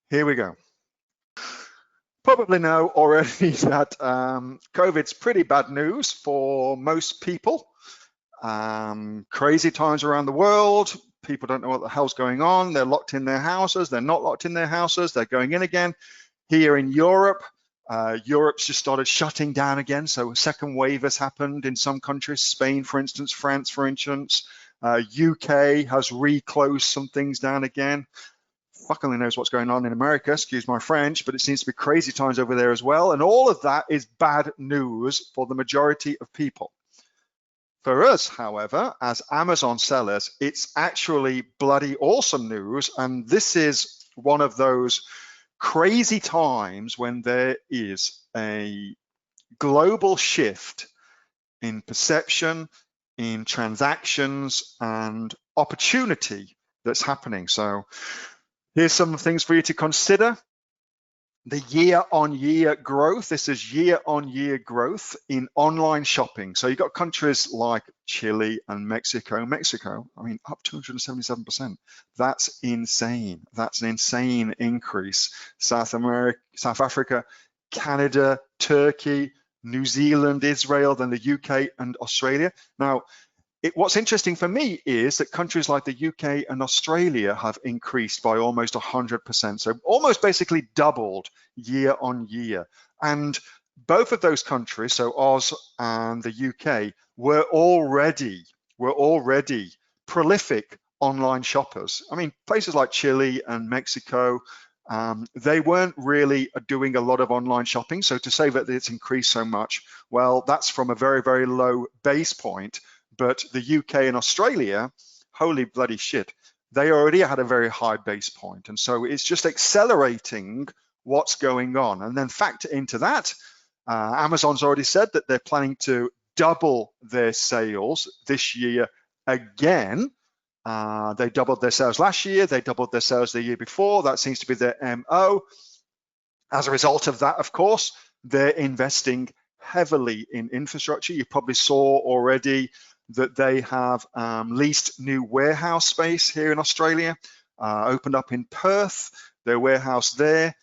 Here we go. Probably know already that COVID's pretty bad news for most people. Crazy times around the world. People don't know what the hell's going on. They're locked in their houses. They're not locked in their houses. They're going in again. Here in Europe, Europe's just started shutting down again. So a second wave has happened in some countries. Spain, for instance, France, for instance. UK has reclosed some things down again. Fuck only knows what's going on in America, excuse my French, but it seems to be crazy times over there as well. And all of that is bad news for the majority of people. For us, however, as Amazon sellers, it's actually bloody awesome news. And this is one of those crazy times when there is a global shift in perception, in transactions, and opportunity that's happening. So here's some things for you to consider. The year-on-year growth. This is year-on-year growth in online shopping. So you've got countries like Chile and Mexico. Mexico, I mean, up 277%. That's insane. That's an insane increase. South Africa, Canada, Turkey, New Zealand, Israel, then the UK and Australia. Now, what's interesting for me is that countries like the UK and Australia have increased by almost 100%. So almost basically doubled year on year. And both of those countries, so Oz and the UK, were already prolific online shoppers. I mean, places like Chile and Mexico, they weren't really doing a lot of online shopping. So to say that it's increased so much, well, that's from a very, very low base point. But the UK and Australia, holy bloody shit, they already had a very high base point. And so it's just accelerating what's going on. And then factor into that, Amazon's already said that they're planning to double their sales this year again. They doubled their sales last year. They doubled their sales the year before. That seems to be their MO. As a result of that, of course, they're investing heavily in infrastructure. You probably saw already that they have leased new warehouse space here in Australia, opened up in Perth, their warehouse there.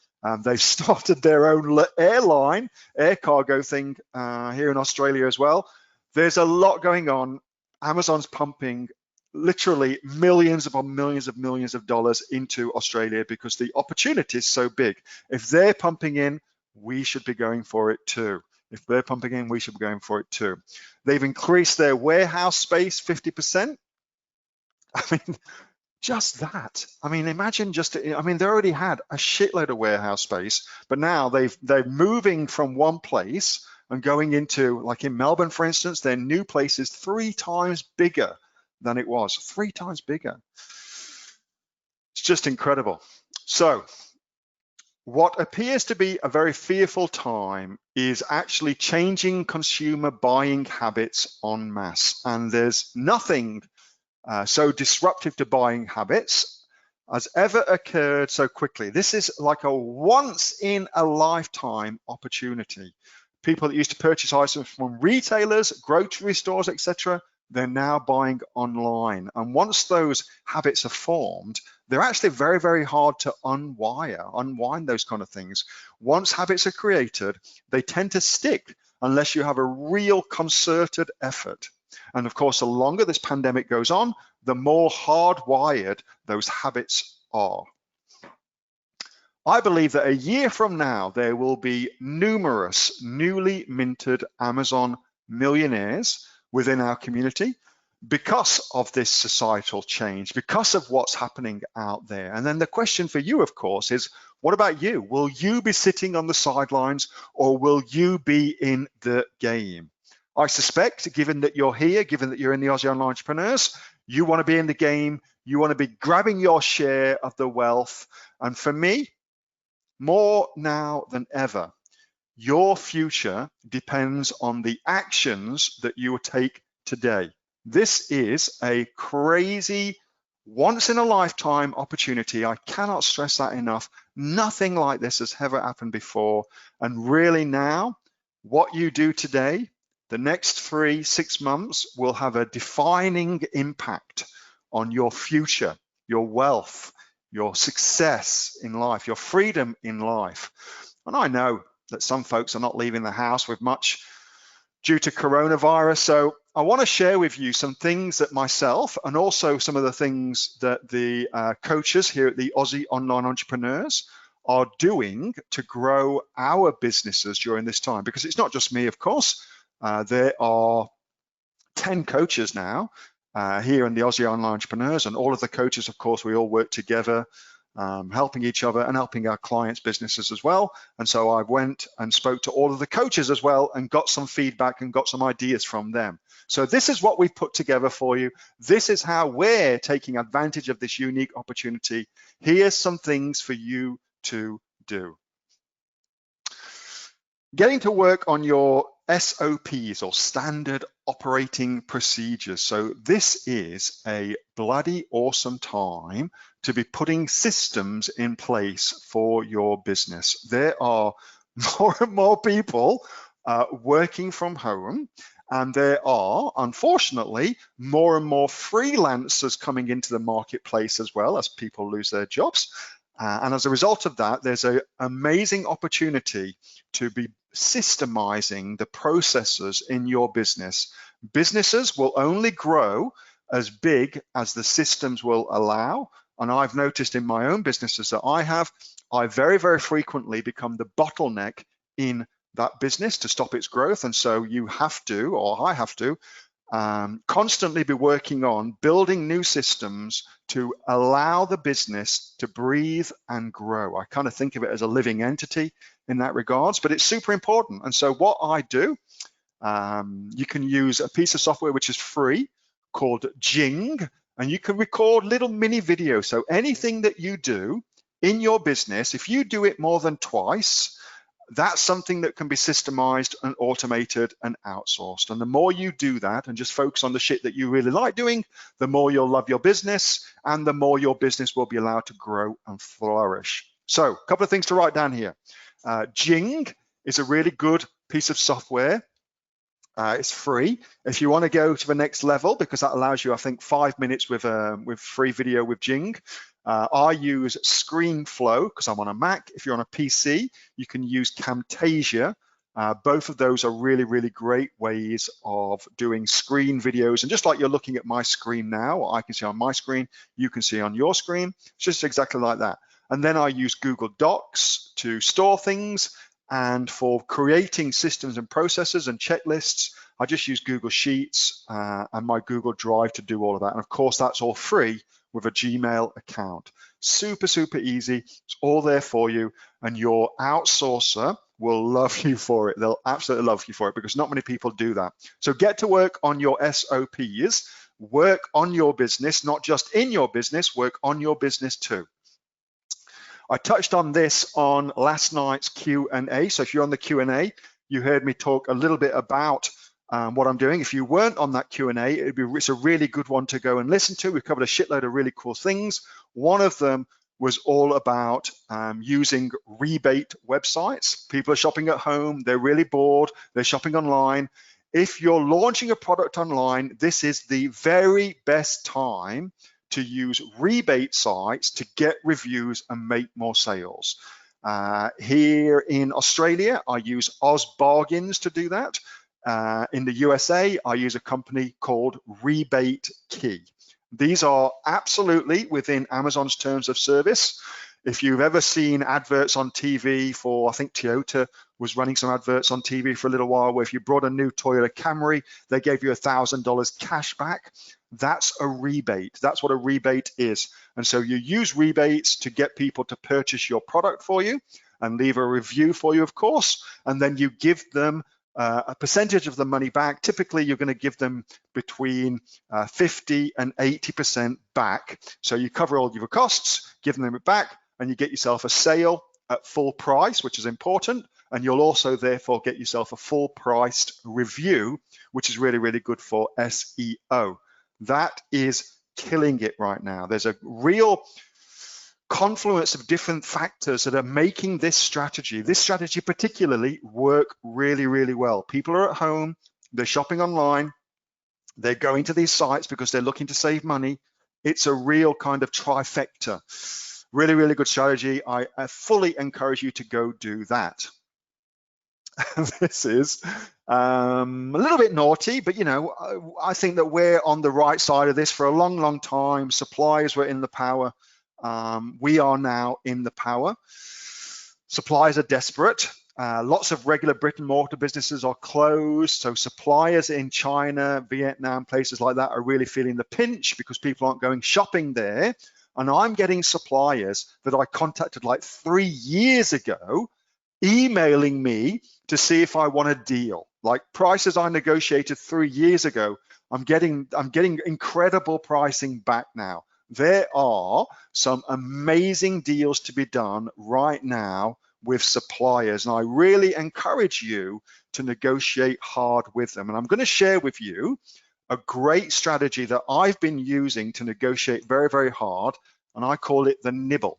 They've started their own airline, air cargo thing here in Australia as well. There's a lot going on. Amazon's pumping literally millions upon millions of dollars into Australia because the opportunity is so big. If they're pumping in, we should be going for it too. If they're pumping in, we should be going for it too. They've increased their warehouse space 50%. I mean, just that. I mean, imagine just, I mean, they already had a shitload of warehouse space, but now they're moving from one place and going into, like in Melbourne, for instance, their new place is 3 times bigger than it was, 3 times bigger. It's just incredible. So, what appears to be a very fearful time is actually changing consumer buying habits en masse. And there's nothing so disruptive to buying habits has ever occurred so quickly. This is like a once in a lifetime opportunity. People that used to purchase items from retailers, grocery stores, etc., they're now buying online. And once those habits are formed, they're actually very, very hard to unwind those kind of things. Once habits are created, they tend to stick unless you have a real concerted effort. And of course, the longer this pandemic goes on, the more hardwired those habits are. I believe that a year from now, there will be numerous newly minted Amazon millionaires within our community because of this societal change, because of what's happening out there. And then the question for you, of course, is what about you? Will you be sitting on the sidelines or will you be in the game? I suspect, given that you're here, given that you're in the Aussie Online Entrepreneurs, you want to be in the game, you want to be grabbing your share of the wealth. And for me, more now than ever, your future depends on the actions that you will take today. This is a crazy, once in a lifetime opportunity. I cannot stress that enough. Nothing like this has ever happened before. And really now, what you do today, the next 3-6 months will have a defining impact on your future, your wealth, your success in life, your freedom in life. And I know that some folks are not leaving the house with much due to coronavirus. So I want to share with you some things that myself and also some of the things that the coaches here at the Aussie Online Entrepreneurs are doing to grow our businesses during this time. Because it's not just me, of course. There are 10 coaches now here in the Aussie Online Entrepreneurs, and all of the coaches, of course, we all work together, helping each other and helping our clients' businesses as well. And so I went and spoke to all of the coaches as well and got some feedback and got some ideas from them. So this is what we've put together for you. This is how we're taking advantage of this unique opportunity. Here's some things for you to do. Getting to work on your SOPs, or standard operating procedures. So this is a bloody awesome time to be putting systems in place for your business. There are more and more people working from home, and there are, unfortunately, more and more freelancers coming into the marketplace as well as people lose their jobs. And as a result of that, there's an amazing opportunity to be systemizing the processes in your business. Businesses will only grow as big as the systems will allow. And I've noticed in my own businesses that I very, very frequently become the bottleneck in that business to stop its growth. And so you have to, or I have to, constantly be working on building new systems to allow the business to breathe and grow. I kind of think of it as a living entity in that regards, but it's super important. And so what I do, you can use a piece of software which is free called Jing, and you can record little mini videos. So anything that you do in your business, if you do it more than twice, that's something that can be systemized and automated and outsourced. And the more you do that and just focus on the shit that you really like doing, the more you'll love your business and the more your business will be allowed to grow and flourish. So a couple of things to write down here. Jing is a really good piece of software. It's free. If you want to go to the next level, because that allows you, I think, 5 minutes with free video with Jing. I use ScreenFlow because I'm on a Mac. If you're on a PC, you can use Camtasia. Both of those are really, really great ways of doing screen videos. And just like you're looking at my screen now, what I can see on my screen, you can see on your screen. It's just exactly like that. And then I use Google Docs to store things. And for creating systems and processes and checklists, I just use Google Sheets and my Google Drive to do all of that. And of course, that's all free with a Gmail account. Super, super easy. It's all there for you. And your outsourcer will love you for it. They'll absolutely love you for it because not many people do that. So get to work on your SOPs. Work on your business, not just in your business, work on your business too. I touched on this on last night's Q&A. So if you're on the Q&A, you heard me talk a little bit about what I'm doing. If you weren't on that Q&A, it's a really good one to go and listen to. We've covered a shitload of really cool things. One of them was all about using rebate websites. People are shopping at home. They're really bored. They're shopping online. If you're launching a product online, this is the very best time to use rebate sites to get reviews and make more sales. Here in Australia, I use Oz Bargains to do that. In the USA, I use a company called Rebate Key. These are absolutely within Amazon's terms of service. If you've ever seen adverts on TV for, I think Toyota was running some adverts on TV for a little while where if you brought a new Toyota Camry, they gave you $1,000 cash back. That's a rebate. That's what a rebate is. And so you use rebates to get people to purchase your product for you and leave a review for you, of course, and then you give them a percentage of the money back. Typically, you're going to give them between 50 and 80% back. So you cover all your costs, give them it back, and you get yourself a sale at full price, which is important. And you'll also therefore get yourself a full priced review, which is really, really good for SEO. That is killing it right now. There's a real confluence of different factors that are making this strategy particularly, work really, really well. People are at home, they're shopping online, they're going to these sites because they're looking to save money. It's a real kind of trifecta. Really, really good strategy. I fully encourage you to go do that. This is a little bit naughty, but you know, I think that we're on the right side of this for a long, long time. Suppliers were in the power. We are now in the power. Suppliers are desperate. Lots of regular brick and mortar businesses are closed. So suppliers in China, Vietnam, places like that are really feeling the pinch because people aren't going shopping there. And I'm getting suppliers that I contacted like 3 years ago emailing me to see if I want a deal. Like prices I negotiated 3 years ago, I'm getting incredible pricing back now. There are some amazing deals to be done right now with suppliers, and I really encourage you to negotiate hard with them. And I'm going to share with you a great strategy that I've been using to negotiate very, very hard, and I call it the nibble.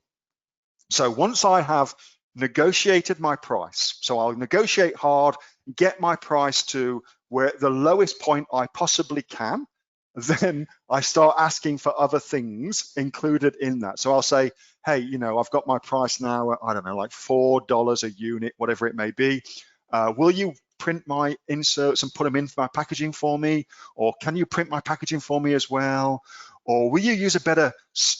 So once I have negotiated my price, so I'll negotiate hard, get my price to where the lowest point I possibly can, then I start asking for other things included in that. So I'll say, hey, you know, I've got my price now at, I don't know, like $4 a unit, whatever it may be. Will you print my inserts and put them in my packaging for me? Or can you print my packaging for me as well? Or will you use a better,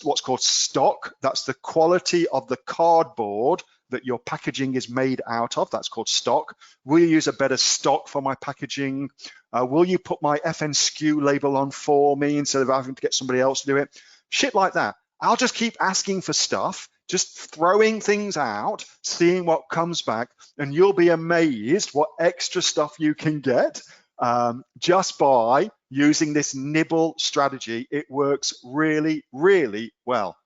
what's called stock? That's the quality of the cardboard that your packaging is made out of. That's called stock. Will you use a better stock for my packaging? Will you put my FNSKU label on for me instead of having to get somebody else to do it? Shit like that. I'll just keep asking for stuff, just throwing things out, seeing what comes back, and you'll be amazed what extra stuff you can get just by using this nibble strategy. It works really, really well.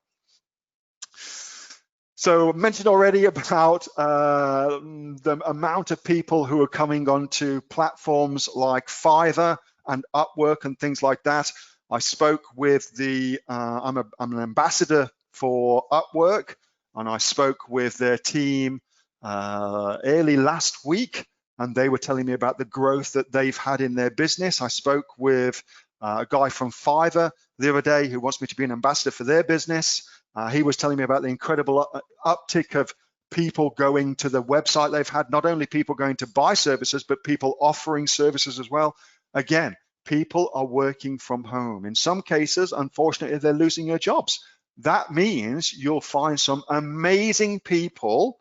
So I mentioned already about the amount of people who are coming onto platforms like Fiverr and Upwork and things like that. I spoke with the, I'm an ambassador for Upwork, and I spoke with their team early last week, and they were telling me about the growth that they've had in their business. I spoke with a guy from Fiverr the other day who wants me to be an ambassador for their business. He was telling me about the incredible uptick of people going to the website they've had, not only people going to buy services, but people offering services as well. Again, people are working from home. In some cases, unfortunately, they're losing their jobs. That means you'll find some amazing people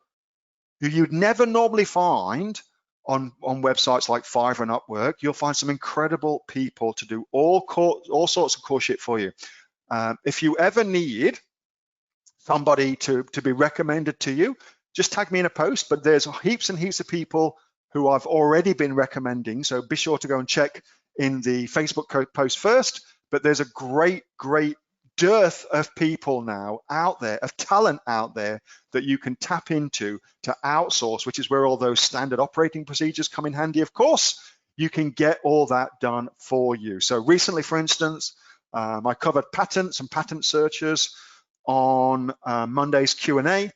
who you'd never normally find on websites like Fiverr and Upwork. You'll find some incredible people to do all sorts of cool shit for you. If you ever need somebody to be recommended to you, just tag me in a post. But there's heaps and heaps of people who I've already been recommending, so be sure to go and check in the Facebook post first. But there's a great dearth of people now out there, of talent out there that you can tap into to outsource, which is where all those standard operating procedures come in handy. Of course, you can get all that done for you. So recently, for instance, I covered patents and patent searches on Monday's Q&A.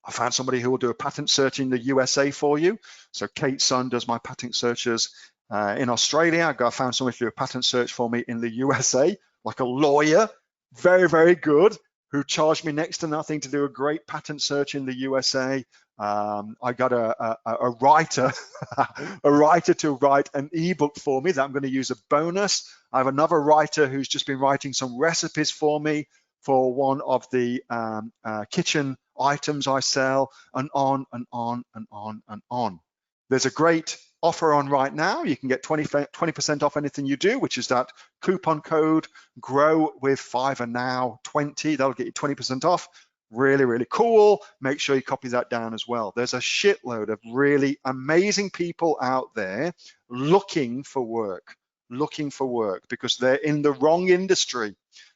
I found somebody who will do a patent search in the USA for you. So Kate's son does my patent searches in Australia. I found somebody to do a patent search for me in the USA, like a lawyer, very, very good, who charged me next to nothing to do a great patent search in the USA. I got a writer, a writer to write an ebook for me that I'm going to use a bonus. I have another writer who's just been writing some recipes for me for one of the kitchen items I sell, and on and on and on and on. There's a great offer on right now. You can get 20% off anything you do, which is that coupon code GROW with Fiverr now 20. That'll get you 20% off. Really, really cool. Make sure you copy that down as well. There's a shitload of really amazing people out there looking for work because they're in the wrong industry.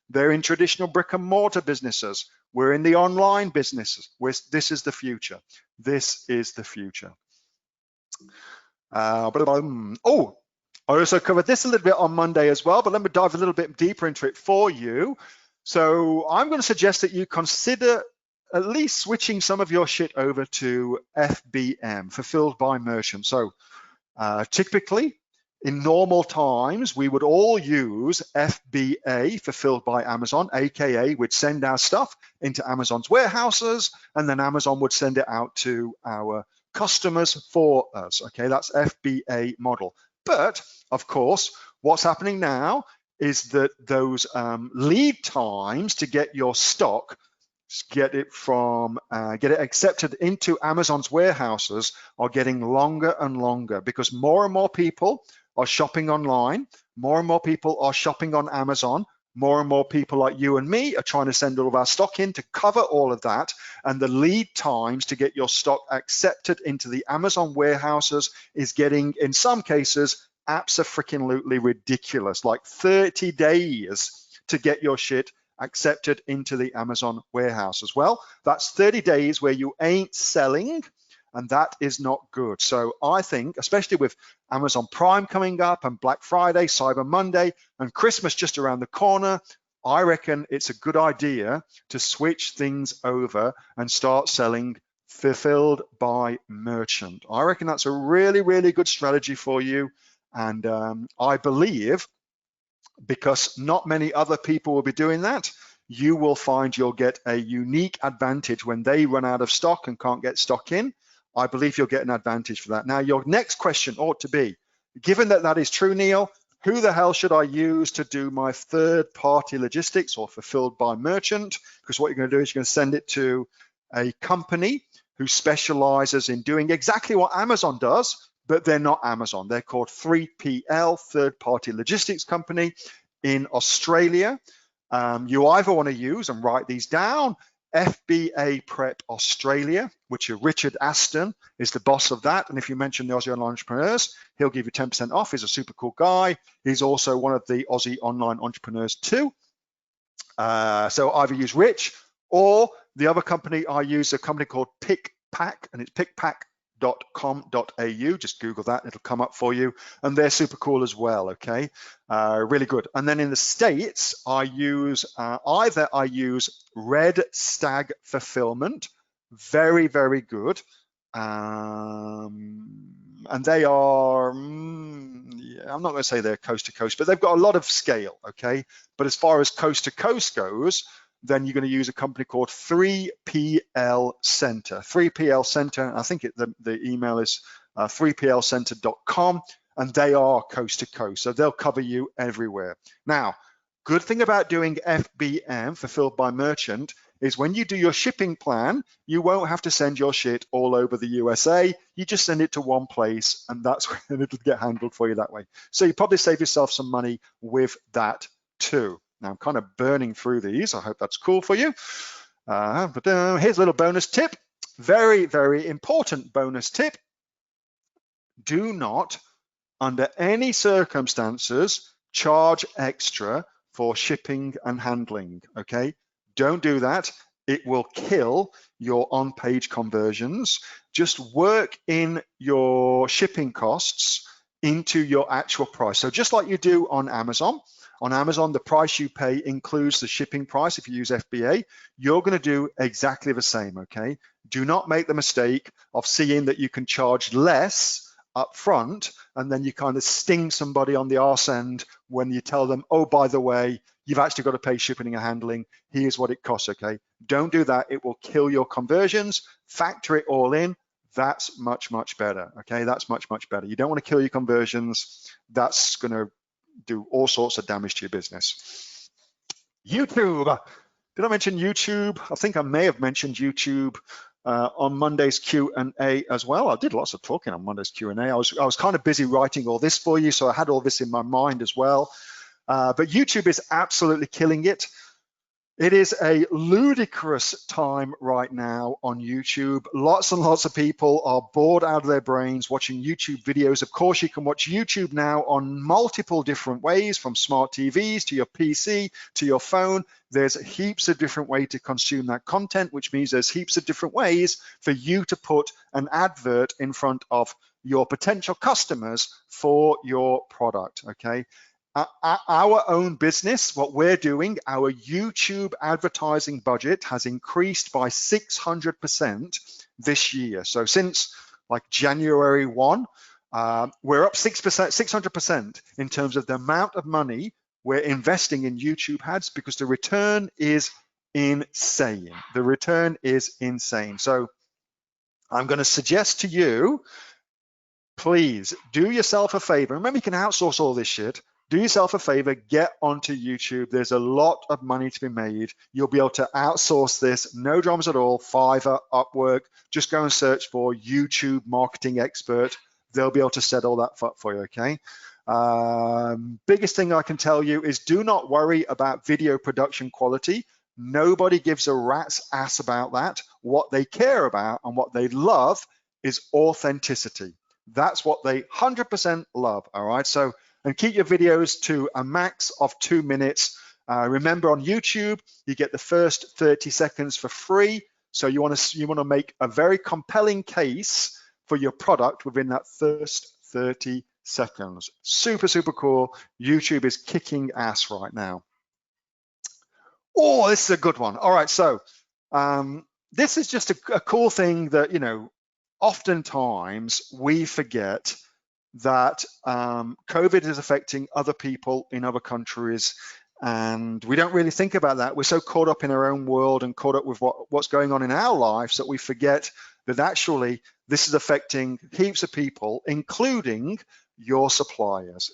They're in traditional brick and mortar businesses. We're in the online businesses. This is the future. This is the future. Oh, I also covered this a little bit on Monday as well, but let me dive a little bit deeper into it for you. So I'm going to suggest that you consider at least switching some of your shit over to FBM, Fulfilled by Merchant. So typically, In normal times, we would all use FBA, fulfilled by Amazon, AKA we'd send our stuff into Amazon's warehouses, and then Amazon would send it out to our customers for us. Okay, that's FBA model. But of course, what's happening now is that those lead times to get your stock, get it accepted into Amazon's warehouses, are getting longer and longer because more and more people are shopping online, more and more people are shopping on Amazon, more and more people like you and me are trying to send all of our stock in to cover all of that, and the lead times to get your stock accepted into the Amazon warehouses is getting, in some cases, abso-freaking-lutely ridiculous, like 30 days to get your shit accepted into the Amazon warehouse as well. That's 30 days where you ain't selling, and that is not good. So I think, especially with Amazon Prime coming up and Black Friday, Cyber Monday, and Christmas just around the corner, I reckon it's a good idea to switch things over and start selling fulfilled by merchant. I reckon that's a really, really good strategy for you. And I believe, because not many other people will be doing that, you will find you'll get a unique advantage when they run out of stock and can't get stock in. I believe you'll get an advantage for that. Now, your next question ought to be, given that that is true, Neil, who the hell should I use to do my third-party logistics or fulfilled by merchant? Because what you're going to do is you're going to send it to a company who specializes in doing exactly what Amazon does, but they're not Amazon. They're called 3PL, third-party logistics company in Australia. You either want to use, and write these down, FBA Prep Australia, which Richard Aston is the boss of that. And if you mention the Aussie Online Entrepreneurs, he'll give you 10% off. He's a super cool guy. He's also one of the Aussie Online Entrepreneurs too. So either use Rich, or the other company I use, a company called PickPack, and it's pickpack.com.au. Just Google that, it'll come up for you. And they're super cool as well, okay? Really good. And then in the States, I use either Red Stag Fulfillment, very, very good. And they are, yeah, I'm not going to say they're coast to coast, but they've got a lot of scale, okay? But as far as coast to coast goes, then you're going to use a company called 3PL Center. 3PL Center, I think the email is 3plcenter.com, and they are coast to coast, so they'll cover you everywhere. Now, good thing about doing FBM, fulfilled by merchant, is when you do your shipping plan, you won't have to send your shit all over the USA. You just send it to one place, and that's when it'll get handled for you that way. So you probably save yourself some money with that too. Now I'm kind of burning through these. I hope that's cool for you. But here's a little bonus tip. Very, very important bonus tip. Do not, under any circumstances, charge extra for shipping and handling, okay? Don't do that. It will kill your on-page conversions. Just work in your shipping costs into your actual price. So just like you do on Amazon, the price you pay includes the shipping price if you use FBA. You're going to do exactly the same, okay? Do not make the mistake of seeing that you can charge less up front, and then you kind of sting somebody on the arse end when you tell them, oh, by the way, you've actually got to pay shipping and handling. Here's what it costs, okay? Don't do that. It will kill your conversions. Factor it all in. That's much, much better, okay? That's much, much better. You don't want to kill your conversions. That's going to do all sorts of damage to your business. YouTube. Did I mention YouTube? I think I may have mentioned YouTube on Monday's Q&A as well. I did lots of talking on Monday's Q&A. I was kind of busy writing all this for you, so I had all this in my mind as well. But YouTube is absolutely killing it. It is a ludicrous time right now on YouTube. Lots and lots of people are bored out of their brains watching YouTube videos. Of course, you can watch YouTube now on multiple different ways, from smart TVs to your PC to your phone. There's heaps of different ways to consume that content, which means there's heaps of different ways for you to put an advert in front of your potential customers for your product, okay? Our own business, what we're doing, our YouTube advertising budget has increased by 600% this year. So since like January 1, We're up 6%, 600% in terms of the amount of money we're investing in YouTube ads because the return is insane. The return is insane. So I'm going to suggest to you, please do yourself a favor. Remember, you can outsource all this shit. Do yourself a favor, get onto YouTube. There's a lot of money to be made. You'll be able to outsource this, no dramas at all. Fiverr, Upwork, just go and search for YouTube marketing expert. They'll be able to set all that up for you, okay? Biggest thing I can tell you is do not worry about video production quality. Nobody gives a rat's ass about that. What they care about and what they love is authenticity. That's what they 100% love, all right? So, and keep your videos to a max of 2 minutes. Remember, on YouTube, you get the first 30 seconds for free. So you want to make a very compelling case for your product within that first 30 seconds. Super, super cool. YouTube is kicking ass right now. Oh, this is a good one. All right, so this is just a cool thing that, you know, oftentimes we forget that COVID is affecting other people in other countries, and we don't really think about that. We're so caught up in our own world and caught up with what's going on in our lives that we forget that actually this is affecting heaps of people, including your suppliers,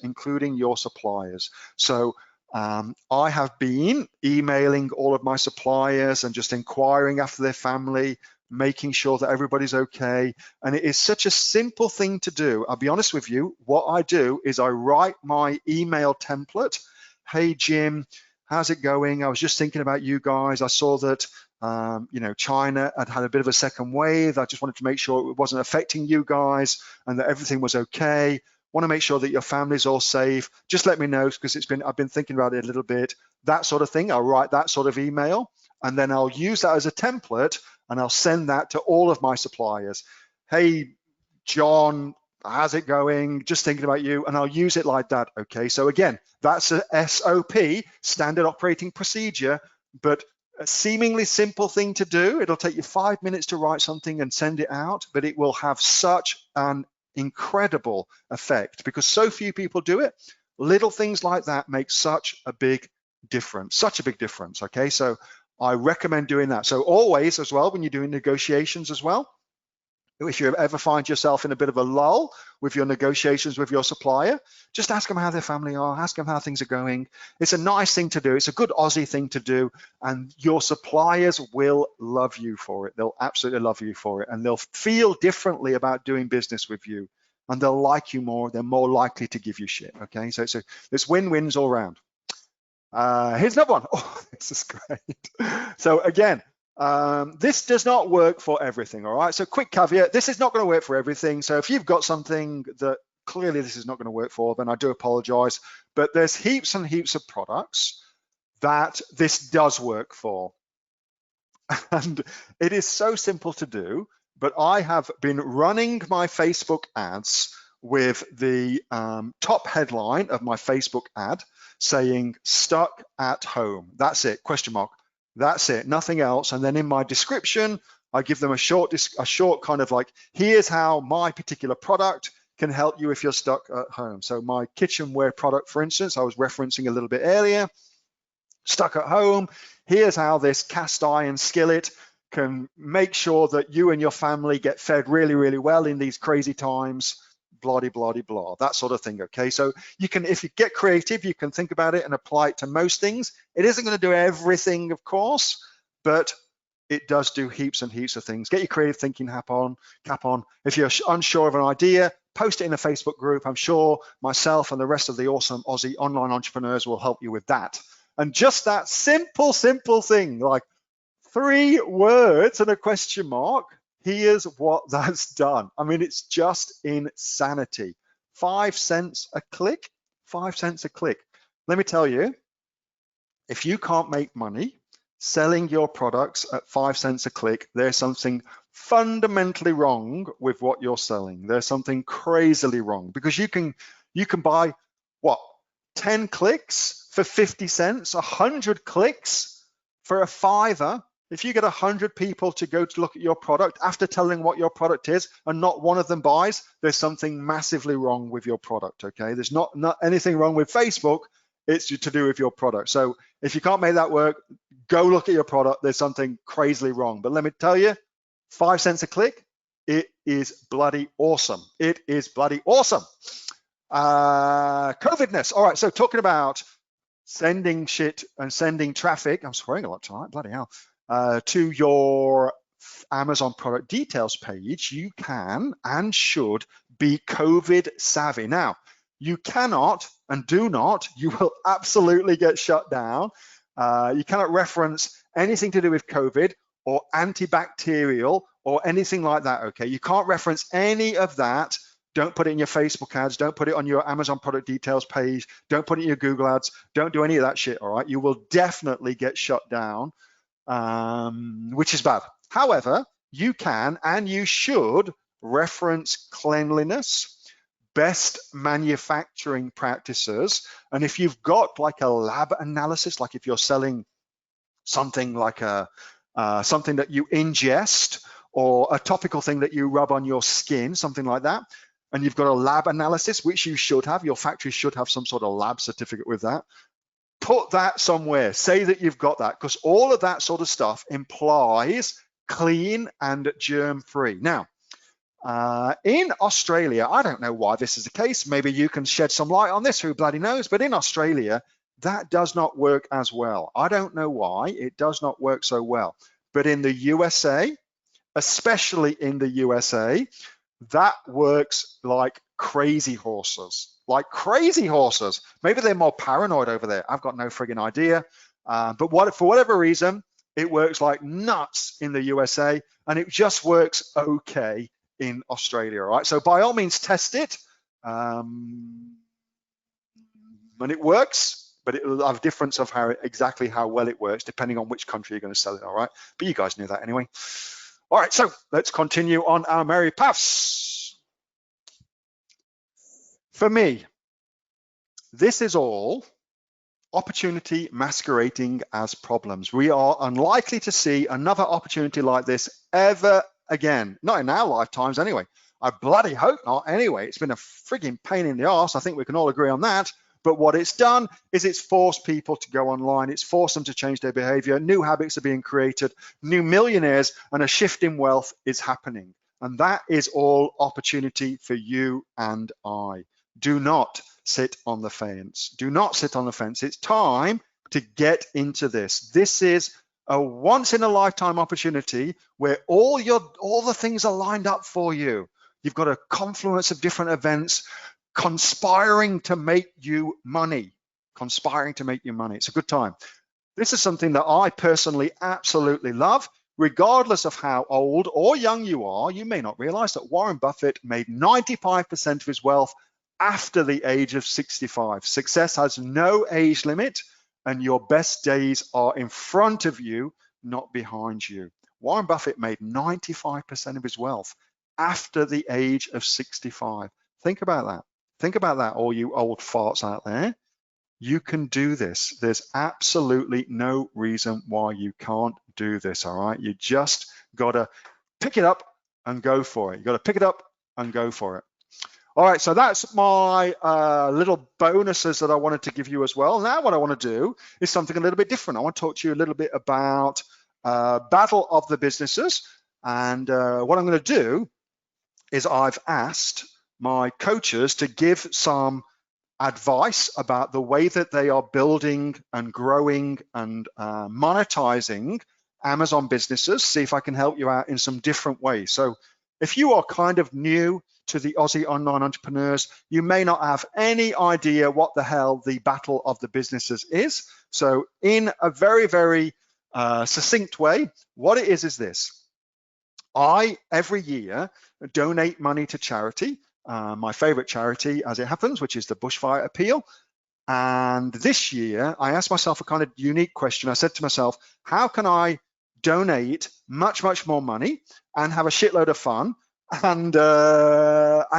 So I have been emailing all of my suppliers and just inquiring after their family, making sure that everybody's okay. And it is such a simple thing to do. I'll be honest with you, what I do is I write my email template. Hey, Jim, how's it going? I was just thinking about you guys. I saw that you know, China had a bit of a second wave. I just wanted to make sure it wasn't affecting you guys and that everything was okay. Want to make sure that your family's all safe. Just let me know, because I've been thinking about it a little bit. That sort of thing. I'll write that sort of email, and then I'll use that as a template, and I'll send that to all of my suppliers. Hey, John, how's it going? Just thinking about you, and I'll use it like that. Okay. So again, that's a SOP, standard operating procedure, but a seemingly simple thing to do. It'll take you 5 minutes to write something and send it out, but it will have such an incredible effect because so few people do it. Little things like that make such a big difference, okay? So I recommend doing that. So always as well, when you're doing negotiations as well, if you ever find yourself in a bit of a lull with your negotiations with your supplier, just ask them how their family are, ask them how things are going. It's a nice thing to do. It's a good Aussie thing to do, and your suppliers will love you for it. They'll absolutely love you for it, and they'll feel differently about doing business with you, and they'll like you more. They're more likely to give you shit, okay? So it's win-wins all around. Here's another one. Oh, this is great. So again, this does not work for everything, all right? So quick caveat, this is not going to work for everything. So if you've got something that clearly this is not going to work for, then I do apologize. But there's heaps and heaps of products that this does work for. And it is so simple to do, but I have been running my Facebook ads with the top headline of my Facebook ad saying stuck at home. That's it, question mark. That's it, nothing else. And then in my description, I give them a short kind of like, here's how my particular product can help you if you're stuck at home. So my kitchenware product, for instance, I was referencing a little bit earlier, stuck at home. Here's how this cast iron skillet can make sure that you and your family get fed really, really well in these crazy times. Blah, blah, blah, blah, that sort of thing, okay? So you can, if you get creative, you can think about it and apply it to most things. It isn't going to do everything, of course, but it does do heaps and heaps of things. Get your creative thinking cap on. If you're unsure of an idea, post it in a Facebook group. I'm sure myself and the rest of the awesome Aussie online entrepreneurs will help you with that. And just that simple thing, like 3 words and a question mark, here's what that's done. I mean, it's just insanity. 5 cents a click, 5 cents a click. Let me tell you, if you can't make money selling your products at 5 cents a click, there's something fundamentally wrong with what you're selling. There's something crazily wrong, because you can buy what, 10 clicks for 50 cents, 100 clicks for a $5. If you get 100 people to go to look at your product after telling what your product is and not one of them buys, there's something massively wrong with your product, okay? There's not anything wrong with Facebook, it's to do with your product. So if you can't make that work, go look at your product. There's something crazily wrong. But let me tell you, 5 cents a click, it is bloody awesome. It is bloody awesome. COVIDness. All right, so talking about sending shit and sending traffic, I'm swearing a lot tonight, bloody hell, to your Amazon product details page, you can and should be COVID savvy. Now, you cannot and do not, you will absolutely get shut down. You cannot reference anything to do with COVID or antibacterial or anything like that, okay? You can't reference any of that. Don't put it in your Facebook ads. Don't put it on your Amazon product details page. Don't put it in your Google ads. Don't do any of that shit, all right? You will definitely get shut down, which is bad. However, you can and you should reference cleanliness, best manufacturing practices. And if you've got like a lab analysis, like if you're selling something like something that you ingest or a topical thing that you rub on your skin, something like that, and you've got a lab analysis, which you should have, your factory should have some sort of lab certificate with that, put that somewhere, say that you've got that, because all of that sort of stuff implies clean and germ-free. Now, in Australia, I don't know why this is the case, maybe you can shed some light on this, who bloody knows, but in Australia, that does not work as well. I don't know why it does not work so well, but in the USA, especially in the USA, that works like crazy horses, like crazy horses. Maybe they're more paranoid over there. I've got no friggin' idea. But for whatever reason, it works like nuts in the USA, and it just works okay in Australia, all right? So by all means, test it. And it works, but it will have a difference of exactly how well it works, depending on which country you're going to sell it, all right? But you guys knew that anyway. All right, so let's continue on our merry paths. For me, this is all opportunity masquerading as problems. We are unlikely to see another opportunity like this ever again, not in our lifetimes anyway. I bloody hope not anyway. It's been a frigging pain in the arse. I think we can all agree on that. But what it's done is it's forced people to go online. It's forced them to change their behavior. New habits are being created, new millionaires, and a shift in wealth is happening. And that is all opportunity for you and I. Do not sit on the fence. Do not sit on the fence. It's time to get into this. This is a once in a lifetime opportunity where all the things are lined up for you. You've got a confluence of different events conspiring to make you money, conspiring to make you money. It's a good time. This is something that I personally absolutely love. Regardless of how old or young you are, you may not realize that Warren Buffett made 95% of his wealth after the age of 65. Success has no age limit, and your best days are in front of you, not behind you. Warren Buffett made 95% of his wealth after the age of 65. Think about that. Think about that, all you old farts out there. You can do this. There's absolutely no reason why you can't do this, all right? You just gotta pick it up and go for it. You gotta pick it up and go for it. All right, so that's my little bonuses that I wanted to give you as well. Now what I wanna do is something a little bit different. I wanna talk to you a little bit about Battle of the Businesses. And what I'm gonna do is I've asked my coaches to give some advice about the way that they are building and growing and monetizing Amazon businesses, see if I can help you out in some different ways. So if you are kind of new to the Aussie online entrepreneurs, you may not have any idea what the hell the Battle of the Businesses is. So in a very, very succinct way, what it is this. I, every year, donate money to charity, my favorite charity as it happens, which is the Bushfire Appeal. And this year, I asked myself a kind of unique question. I said to myself, how can I donate much, much more money and have a shitload of fun and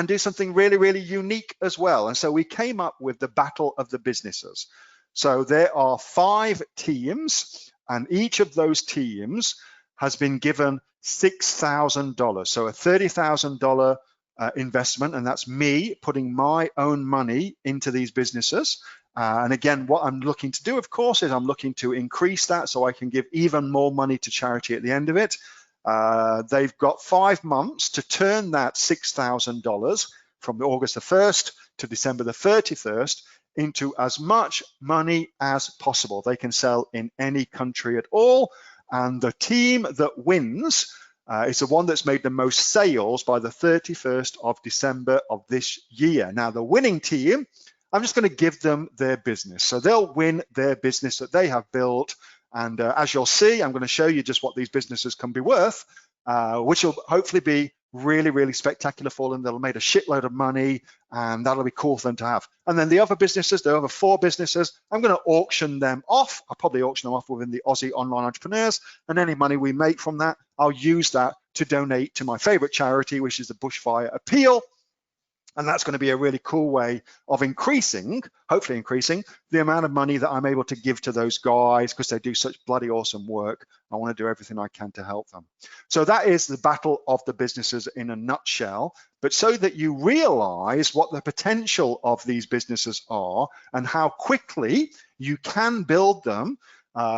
do something really, really unique as well? And so we came up with the Battle of the Businesses. So there are 5 teams And each of those teams has been given $6,000. So a $30,000 investment, and that's me putting my own money into these businesses. And again, what I'm looking to do, of course, is I'm looking to increase that so I can give even more money to charity at the end of it. They've got 5 months to turn that $6,000 from August the 1st to December the 31st into as much money as possible. They can sell in any country at all. And the team that wins is the one that's made the most sales by the 31st of December of this year. Now, the winning team, I'm just going to give them their business. So they'll win their business that they have built. And as you'll see, I'm going to show you just what these businesses can be worth, which will hopefully be really, really spectacular for them. They'll make a shitload of money, and that'll be cool for them to have. And then the other businesses, the other 4 businesses, I'm going to auction them off. I'll probably auction them off within the Aussie Online Entrepreneurs, and any money we make from that, I'll use that to donate to my favorite charity, which is the Bushfire Appeal. And that's going to be a really cool way of increasing, hopefully increasing, the amount of money that I'm able to give to those guys because they do such bloody awesome work. I want to do everything I can to help them. So that is the battle of the businesses in a nutshell. But so that you realize what the potential of these businesses are and how quickly you can build them,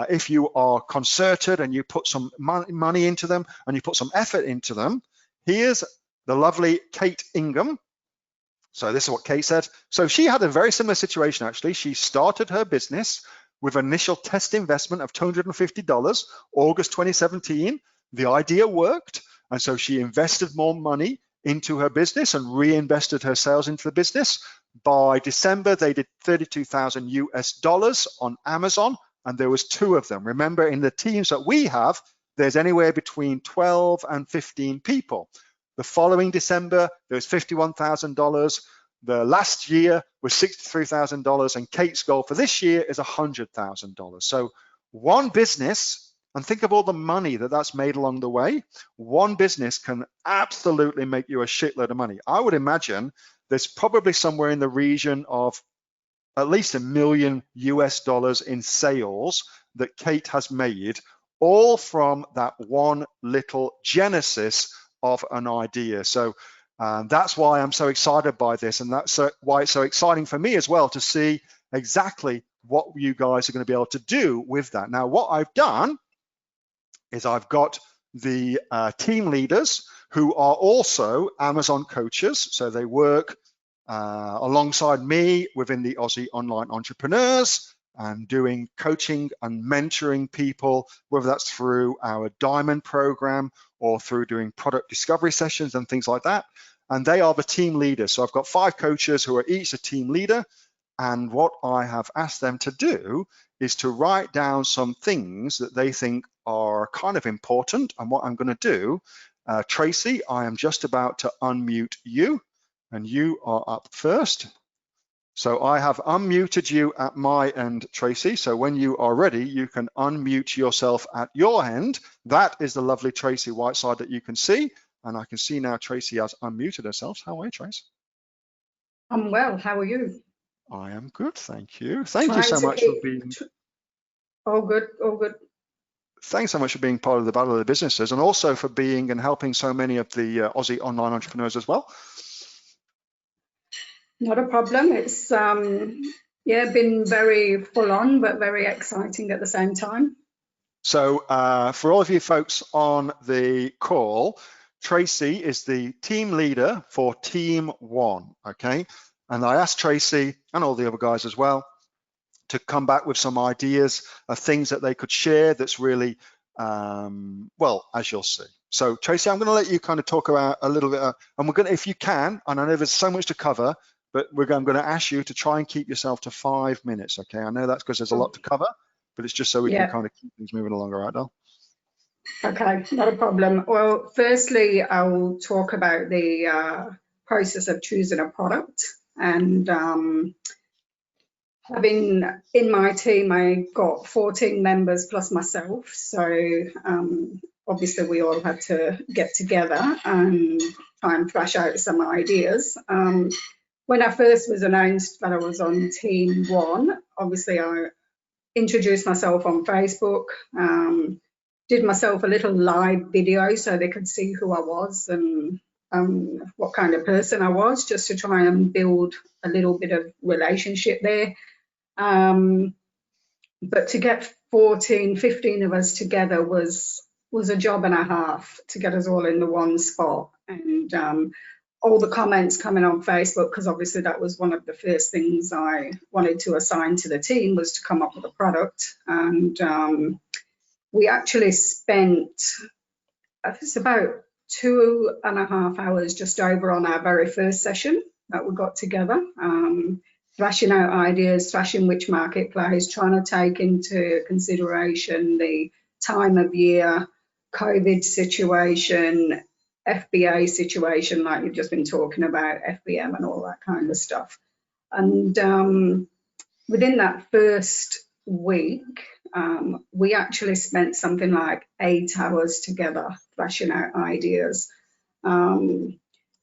if you are concerted and you put some money into them and you put some effort into them, here's the lovely Kate Ingham. So this is what Kate said. So she had a very similar situation, actually. She started her business with an initial test investment of $250, August 2017. The idea worked. And so she invested more money into her business and reinvested her sales into the business. By December, they did $32,000 US on Amazon, and there was 2 of them. Remember, in the teams that we have, there's anywhere between 12 and 15 people. The following December, there was $51,000. The last year was $63,000, and Kate's goal for this year is $100,000. So one business, and think of all the money that that's made along the way, one business can absolutely make you a shitload of money. I would imagine there's probably somewhere in the region of at least $1 million US in sales that Kate has made, all from that one little genesis of an idea. So that's why I'm so excited by this, and that's why it's so exciting for me as well to see exactly what you guys are going to be able to do with that. Now, what I've done is I've got the team leaders who are also Amazon coaches. So they work alongside me within the Aussie Online Entrepreneurs and doing coaching and mentoring people, whether that's through our Diamond program or through doing product discovery sessions and things like that. And they are the team leaders. So I've got 5 coaches who are each a team leader. And what I have asked them to do is to write down some things that they think are kind of important. And what I'm going to do, Tracy, I am just about to unmute you, and you are up first. So I have unmuted you at my end, Tracy. So when you are ready, you can unmute yourself at your end. That is the lovely Tracy Whiteside that you can see. And I can see now Tracy has unmuted herself. How are you, Tracy? I'm well. How are you? I am good, thank you. Thank you so much for being... All good, all good. Thanks so much for being part of the Battle of the Businesses, and also for being and helping so many of the Aussie online entrepreneurs as well. Not a problem. It's yeah, been very full on, but very exciting at the same time. So for all of you folks on the call, Tracy is the team leader for Team 1, okay? And I asked Tracy and all the other guys as well to come back with some ideas of things that they could share that's really, well, as you'll see. So Tracy, I'm gonna let you kind of talk about a little bit, and we're gonna, if you can, and I know there's so much to cover, but I'm gonna ask you to try and keep yourself to 5 minutes, okay? I know that's because there's a lot to cover, but it's just so we can kind of keep things moving along, all right, Del? Okay, not a problem. Well, firstly, I will talk about the process of choosing a product. And having in my team, I got 14 members plus myself. So obviously we all had to get together and try and thrash out some ideas. When I first was announced that I was on Team 1, obviously I introduced myself on Facebook, did myself a little live video so they could see who I was and what kind of person I was, just to try and build a little bit of relationship there. But to get 14, 15 of us together was a job and a half to get us all in the one spot. And all the comments coming on Facebook, because obviously that was one of the first things I wanted to assign to the team, was to come up with a product. And we actually spent, it's about 2.5 hours just over on our very first session that we got together, thrashing out ideas, thrashing which marketplace, trying to take into consideration the time of year, COVID situation, FBA situation, like you've just been talking about, FBM and all that kind of stuff. And within that first week, we actually spent something like 8 hours together thrashing out ideas.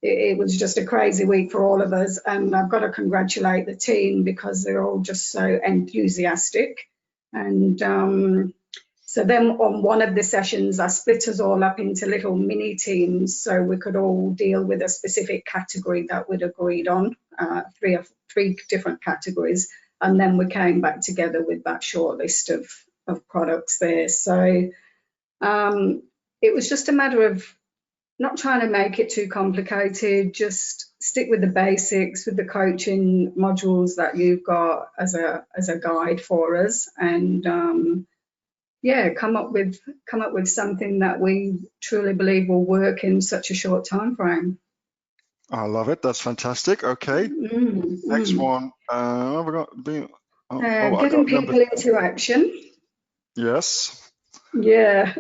It was just a crazy week for all of us, and I've got to congratulate the team because they're all just so enthusiastic. And so then on one of the sessions, I split us all up into little mini teams so we could all deal with a specific category that we'd agreed on, three different categories. And then we came back together with that short list of products there. So it was just a matter of not trying to make it too complicated, just stick with the basics, with the coaching modules that you've got as a guide for us, and yeah, come up with something that we truly believe will work in such a short time frame. I love it. That's fantastic. Okay. Next one. We've got getting people into action. Yes. Yeah.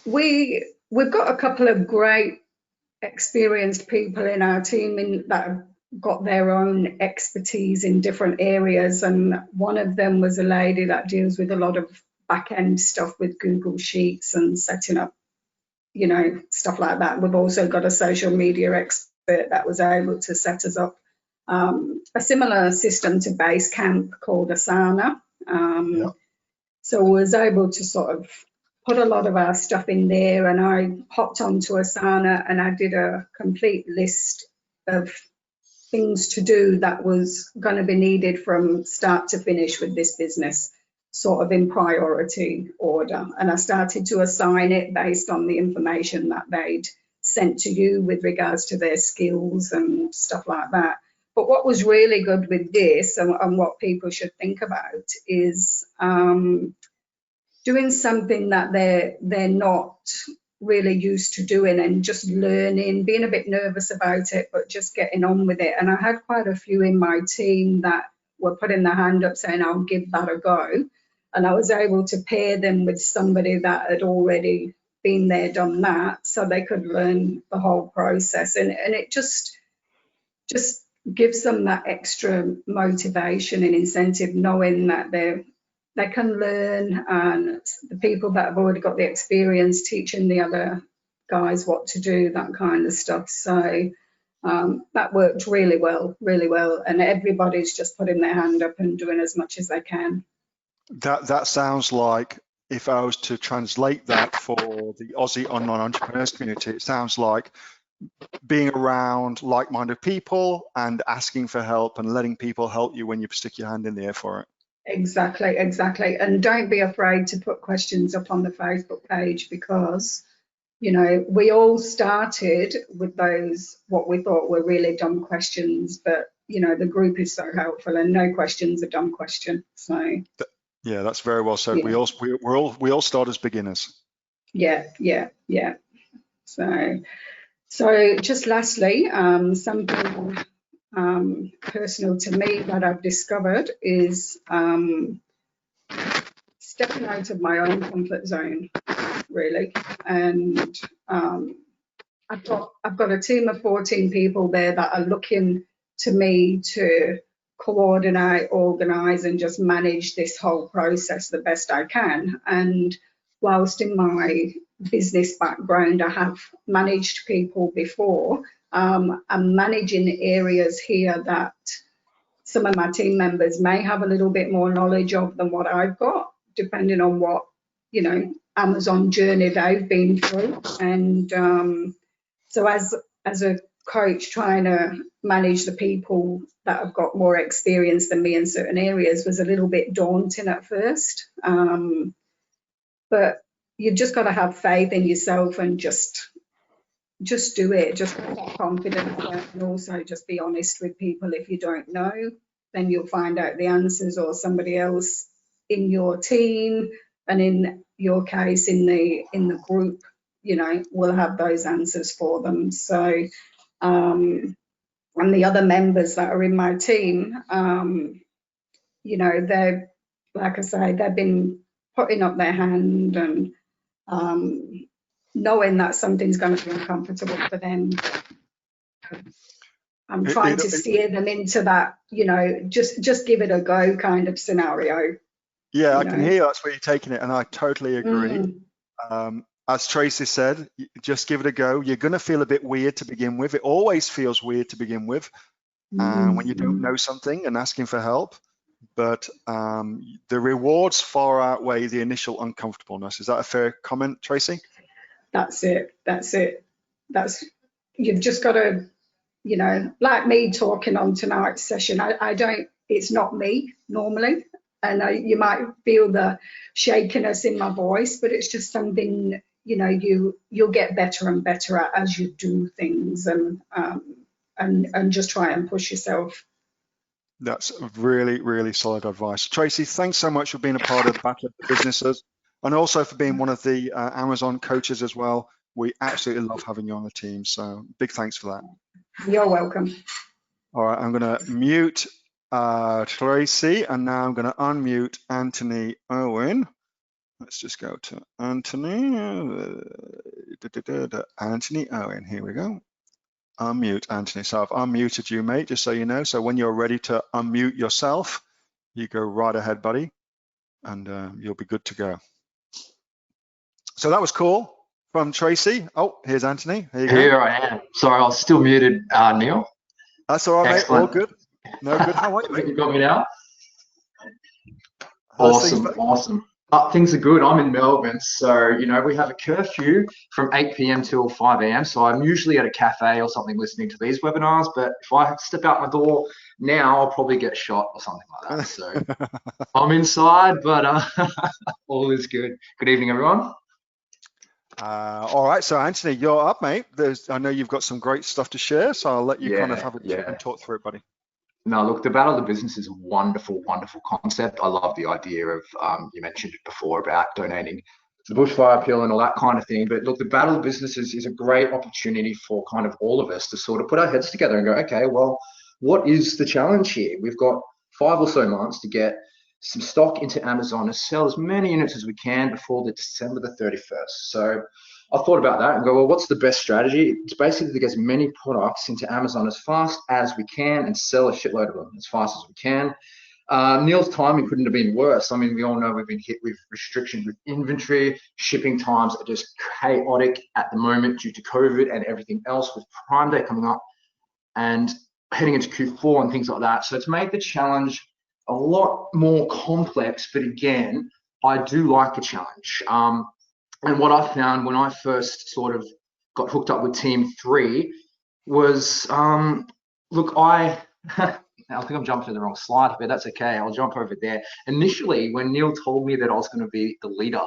We've got a couple of great experienced people in our team that have got their own expertise in different areas, and one of them was a lady that deals with a lot of back-end stuff with Google Sheets and setting up, you know, stuff like that. We've also got a social media expert that was able to set us up a similar system to Basecamp called Asana. So I was able to sort of put a lot of our stuff in there, and I hopped onto Asana and I did a complete list of things to do that was going to be needed from start to finish with this business, sort of in priority order. And I started to assign it based on the information that they'd sent to you with regards to their skills and stuff like that. But what was really good with this, and what people should think about, is doing something that they're not really used to doing, and just learning, being a bit nervous about it, but just getting on with it. And I had quite a few in my team that were putting their hand up saying, I'll give that a go. And I was able to pair them with somebody that had already been there, done that, so they could learn the whole process. And it just gives them that extra motivation and incentive, knowing that they can learn, and the people that have already got the experience teaching the other guys what to do, that kind of stuff. So that worked really well, and everybody's just putting their hand up and doing as much as they can. That sounds like, if I was to translate that for the Aussie online entrepreneurs community, it sounds like being around like-minded people and asking for help and letting people help you when you stick your hand in the air for it. Exactly. And don't be afraid to put questions up on the Facebook page, because, you know, we all started with those, what we thought were really dumb questions, but, you know, the group is so helpful, and no question's a dumb question. So yeah, that's very well said. Yeah. We all start as beginners. Yeah. So just lastly, something personal to me that I've discovered is stepping out of my own comfort zone, really. And I've got a team of 14 people there that are looking to me to coordinate, organise, and just manage this whole process the best I can. And whilst in my business background I have managed people before, I'm managing areas here that some of my team members may have a little bit more knowledge of than what I've got, depending on what, you know, Amazon journey they've been through. And so as a coach, trying to manage the people that have got more experience than me in certain areas was a little bit daunting at first. But you've just got to have faith in yourself and just do it. Just have confidence, and also just be honest with people. If you don't know, then you'll find out the answers, or somebody else in your team, and in your case in the group, you know, will have those answers for them. So and the other members that are in my team, you know, they're, like I say, they've been putting up their hand and knowing that something's going to be uncomfortable for them. I'm trying to steer them into that, you know, just give it a go kind of scenario. Yeah, I can hear that's where you're taking it, and I totally agree. As Tracy said, just give it a go. You're going to feel a bit weird to begin with. It always feels weird to begin with when you don't know something and asking for help. But the rewards far outweigh the initial uncomfortableness. Is that a fair comment, Tracy? That's it. You've just got to, you know, like me talking on tonight's session, I don't, it's not me normally. And you might feel the shakiness in my voice, but it's just something, you know, you'll get better and better at as you do things, and just try and push yourself. That's really, really solid advice. Tracy, thanks so much for being a part of the Battle of the Businesses, and also for being one of the Amazon coaches as well. We absolutely love having you on the team. So big thanks for that. You're welcome. All right, I'm going to mute Tracy, and now I'm going to unmute Anthony Owen. Let's just go to Anthony. Anthony Owen, here we go. Unmute Anthony. So I've unmuted you, mate, just so you know. So when you're ready to unmute yourself, you go right ahead, buddy, and you'll be good to go. So that was cool from Tracy. Oh, here's Anthony. Here I am. Sorry, I was still muted, Neil. That's all right, Excellent. mate. All good. No good. How are you, mate? You got me now? Awesome. Things are good. I'm in Melbourne, so, you know, we have a curfew from 8 p.m. till 5 a.m. So I'm usually at a cafe or something listening to these webinars, but if I step out my door now, I'll probably get shot or something like that. So I'm inside, but all is good. Good evening, everyone. All right, so Anthony, you're up, mate. I know you've got some great stuff to share, so I'll let you kind of have a chat and talk through it, buddy. No, look, the Battle of the Business is a wonderful, wonderful concept. I love the idea of, you mentioned it before about donating to the bushfire appeal and all that kind of thing. But look, the Battle of Businesses is a great opportunity for kind of all of us to sort of put our heads together and go, okay, well, what is the challenge here? We've got 5 or so months to get some stock into Amazon and sell as many units as we can before the December the 31st. So I thought about that and go, well, what's the best strategy? It's basically to get as many products into Amazon as fast as we can and sell a shitload of them as fast as we can. Neil's timing couldn't have been worse. I mean, we all know we've been hit with restrictions with inventory. Shipping times are just chaotic at the moment due to COVID and everything else, with Prime Day coming up and heading into Q4 and things like that. So to make the challenge a lot more complex, but again, I do like a challenge. And what I found when I first sort of got hooked up with Team 3 was, look, I think I'm jumping to the wrong slide, but that's okay. I'll jump over there. Initially, when Neil told me that I was going to be the leader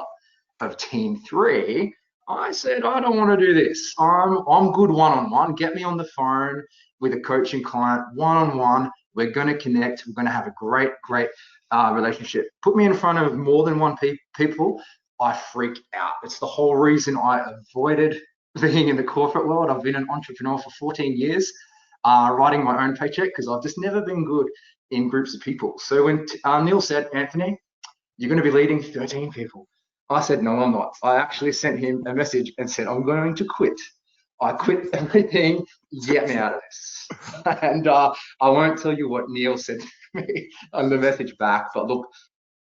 of Team 3, I said, I don't want to do this. I'm good one-on-one. Get me on the phone with a coaching client one-on-one. We're going to connect. We're going to have a great relationship. Put me in front of more than one people, I freak out. It's the whole reason I avoided being in the corporate world. I've been an entrepreneur for 14 years, writing my own paycheck, because I've just never been good in groups of people. So when Neil said, Anthony, you're going to be leading 13 people, I said, no, I'm not. I actually sent him a message and said, I'm going to quit. I quit everything. Get me out of this. And I won't tell you what Neil said to me on the message back, but look,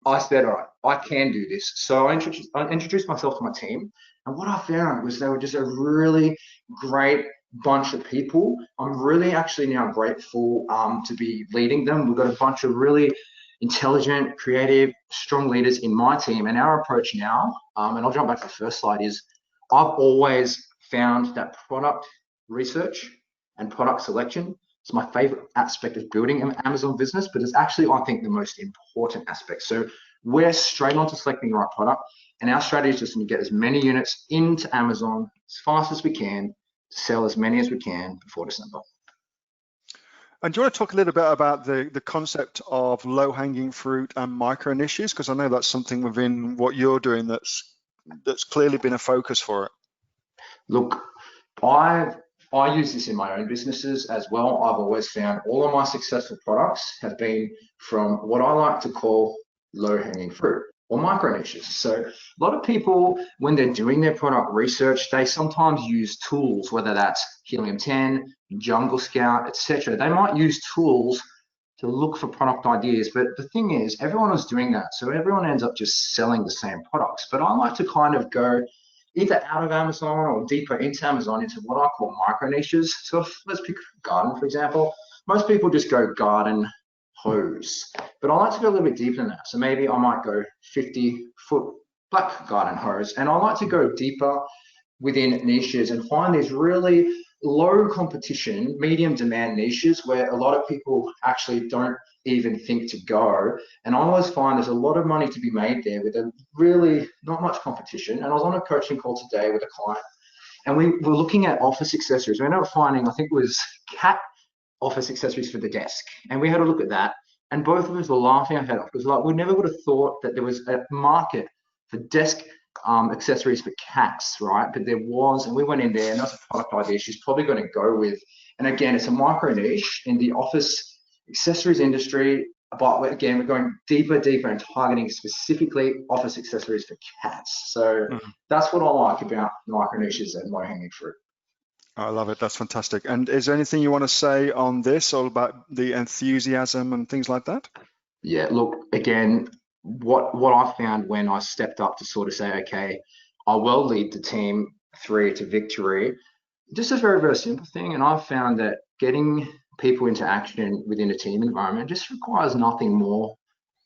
I said, all right, I can do this. So I introduced myself to my team And what I found was they were just a really great bunch of people. I'm really actually now grateful to be leading them. We've got a bunch of really intelligent, creative, strong leaders in my team. And our approach now, and I'll jump back to the first slide, is I've always found that product research and product selection is my favorite aspect of building an Amazon business, but it's actually, I think, the most important aspect. So we're straight on to selecting the right product, and our strategy is just to get as many units into Amazon as fast as we can, to sell as many as we can before December. And do you want to talk a little bit about the concept of low-hanging fruit and micro niches? Because I know that's something within what you're doing that's clearly been a focus for it. Look, I use this in my own businesses as well. I've always found all of my successful products have been from what I like to call low-hanging fruit or micro niches. So a lot of people, when they're doing their product research, they sometimes use tools, whether that's Helium 10, Jungle Scout, etc. They might use tools to look for product ideas, but the thing is, everyone was doing that, so everyone ends up just selling the same products. But I like to kind of go either out of Amazon or deeper into Amazon into what I call micro niches. So let's pick garden, for example. Most people just go garden hose, but I like to go a little bit deeper than that. So maybe I might go 50-foot black garden hose, and I like to go deeper within niches and find these really low competition, medium demand niches where a lot of people actually don't even think to go. And I always find there's a lot of money to be made there with a really not much competition. And I was on a coaching call today with a client, and we were looking at office accessories. We ended up finding, I think it was cat office accessories for the desk, and we had a look at that, and both of us were laughing our head off because like we never would have thought that there was a market for desk accessories for cats, right? But there was, and we went in there, and that's a product idea she's probably going to go with. And again, it's a micro niche in the office accessories industry, but again, we're going deeper and targeting specifically office accessories for cats. So that's what I like about micro niches and low hanging fruit. I love it. That's fantastic. And is there anything you want to say on this, all about the enthusiasm and things like that? Yeah, look, again, what I found when I stepped up to sort of say, okay, I will lead the team 3 to victory, just a very, very simple thing. And I've found that getting people into action within a team environment just requires nothing more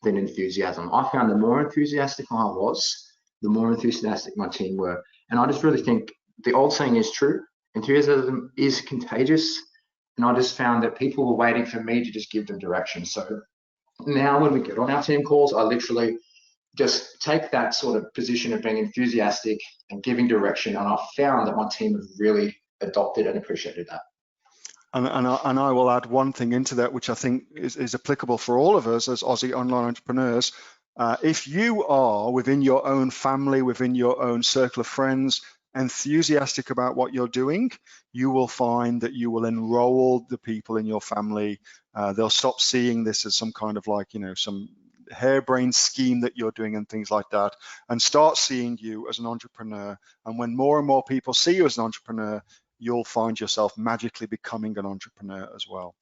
than enthusiasm. I found the more enthusiastic I was, the more enthusiastic my team were. And I just really think the old saying is true. Enthusiasm is contagious. And I just found that people were waiting for me to just give them direction. So now when we get on our team calls, I literally just take that sort of position of being enthusiastic and giving direction. And I found that my team have really adopted and appreciated that. And I will add one thing into that, which I think is applicable for all of us as Aussie online entrepreneurs. If you are within your own family, within your own circle of friends, enthusiastic about what you're doing, you will find that you will enroll the people in your family. They'll stop seeing this as some kind of like, some harebrained scheme that you're doing and things like that, and start seeing you as an entrepreneur. And when more and more people see you as an entrepreneur, you'll find yourself magically becoming an entrepreneur as well.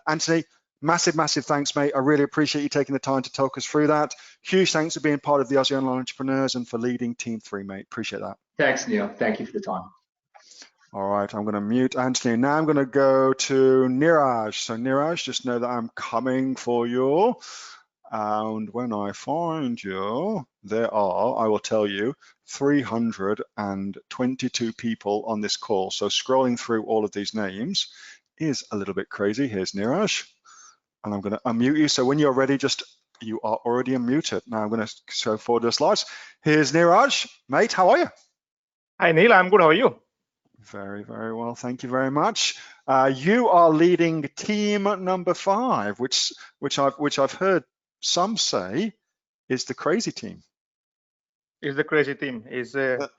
Anthony, massive thanks, mate. I really appreciate you taking the time to talk us through that. Huge thanks for being part of the Aussie Online Entrepreneurs and for leading Team 3, mate. Appreciate that. Thanks, Neil. Thank you for the time. All right, I'm going to mute Anthony. Now I'm going to go to Niraj. So Niraj, just know that I'm coming for you. And when I find you, there are, I will tell you, 322 people on this call. So scrolling through all of these names is a little bit crazy. Here's Niraj. And I'm going to unmute you. So when you're ready, you are already unmuted. Now I'm going to show forward the slides. Here's Niraj. Mate, how are you? Hi, Neil. I'm good. How are you? Very, very well. Thank you very much. You are leading team number 5, which I've heard some say is the crazy team. Is the crazy team? Is a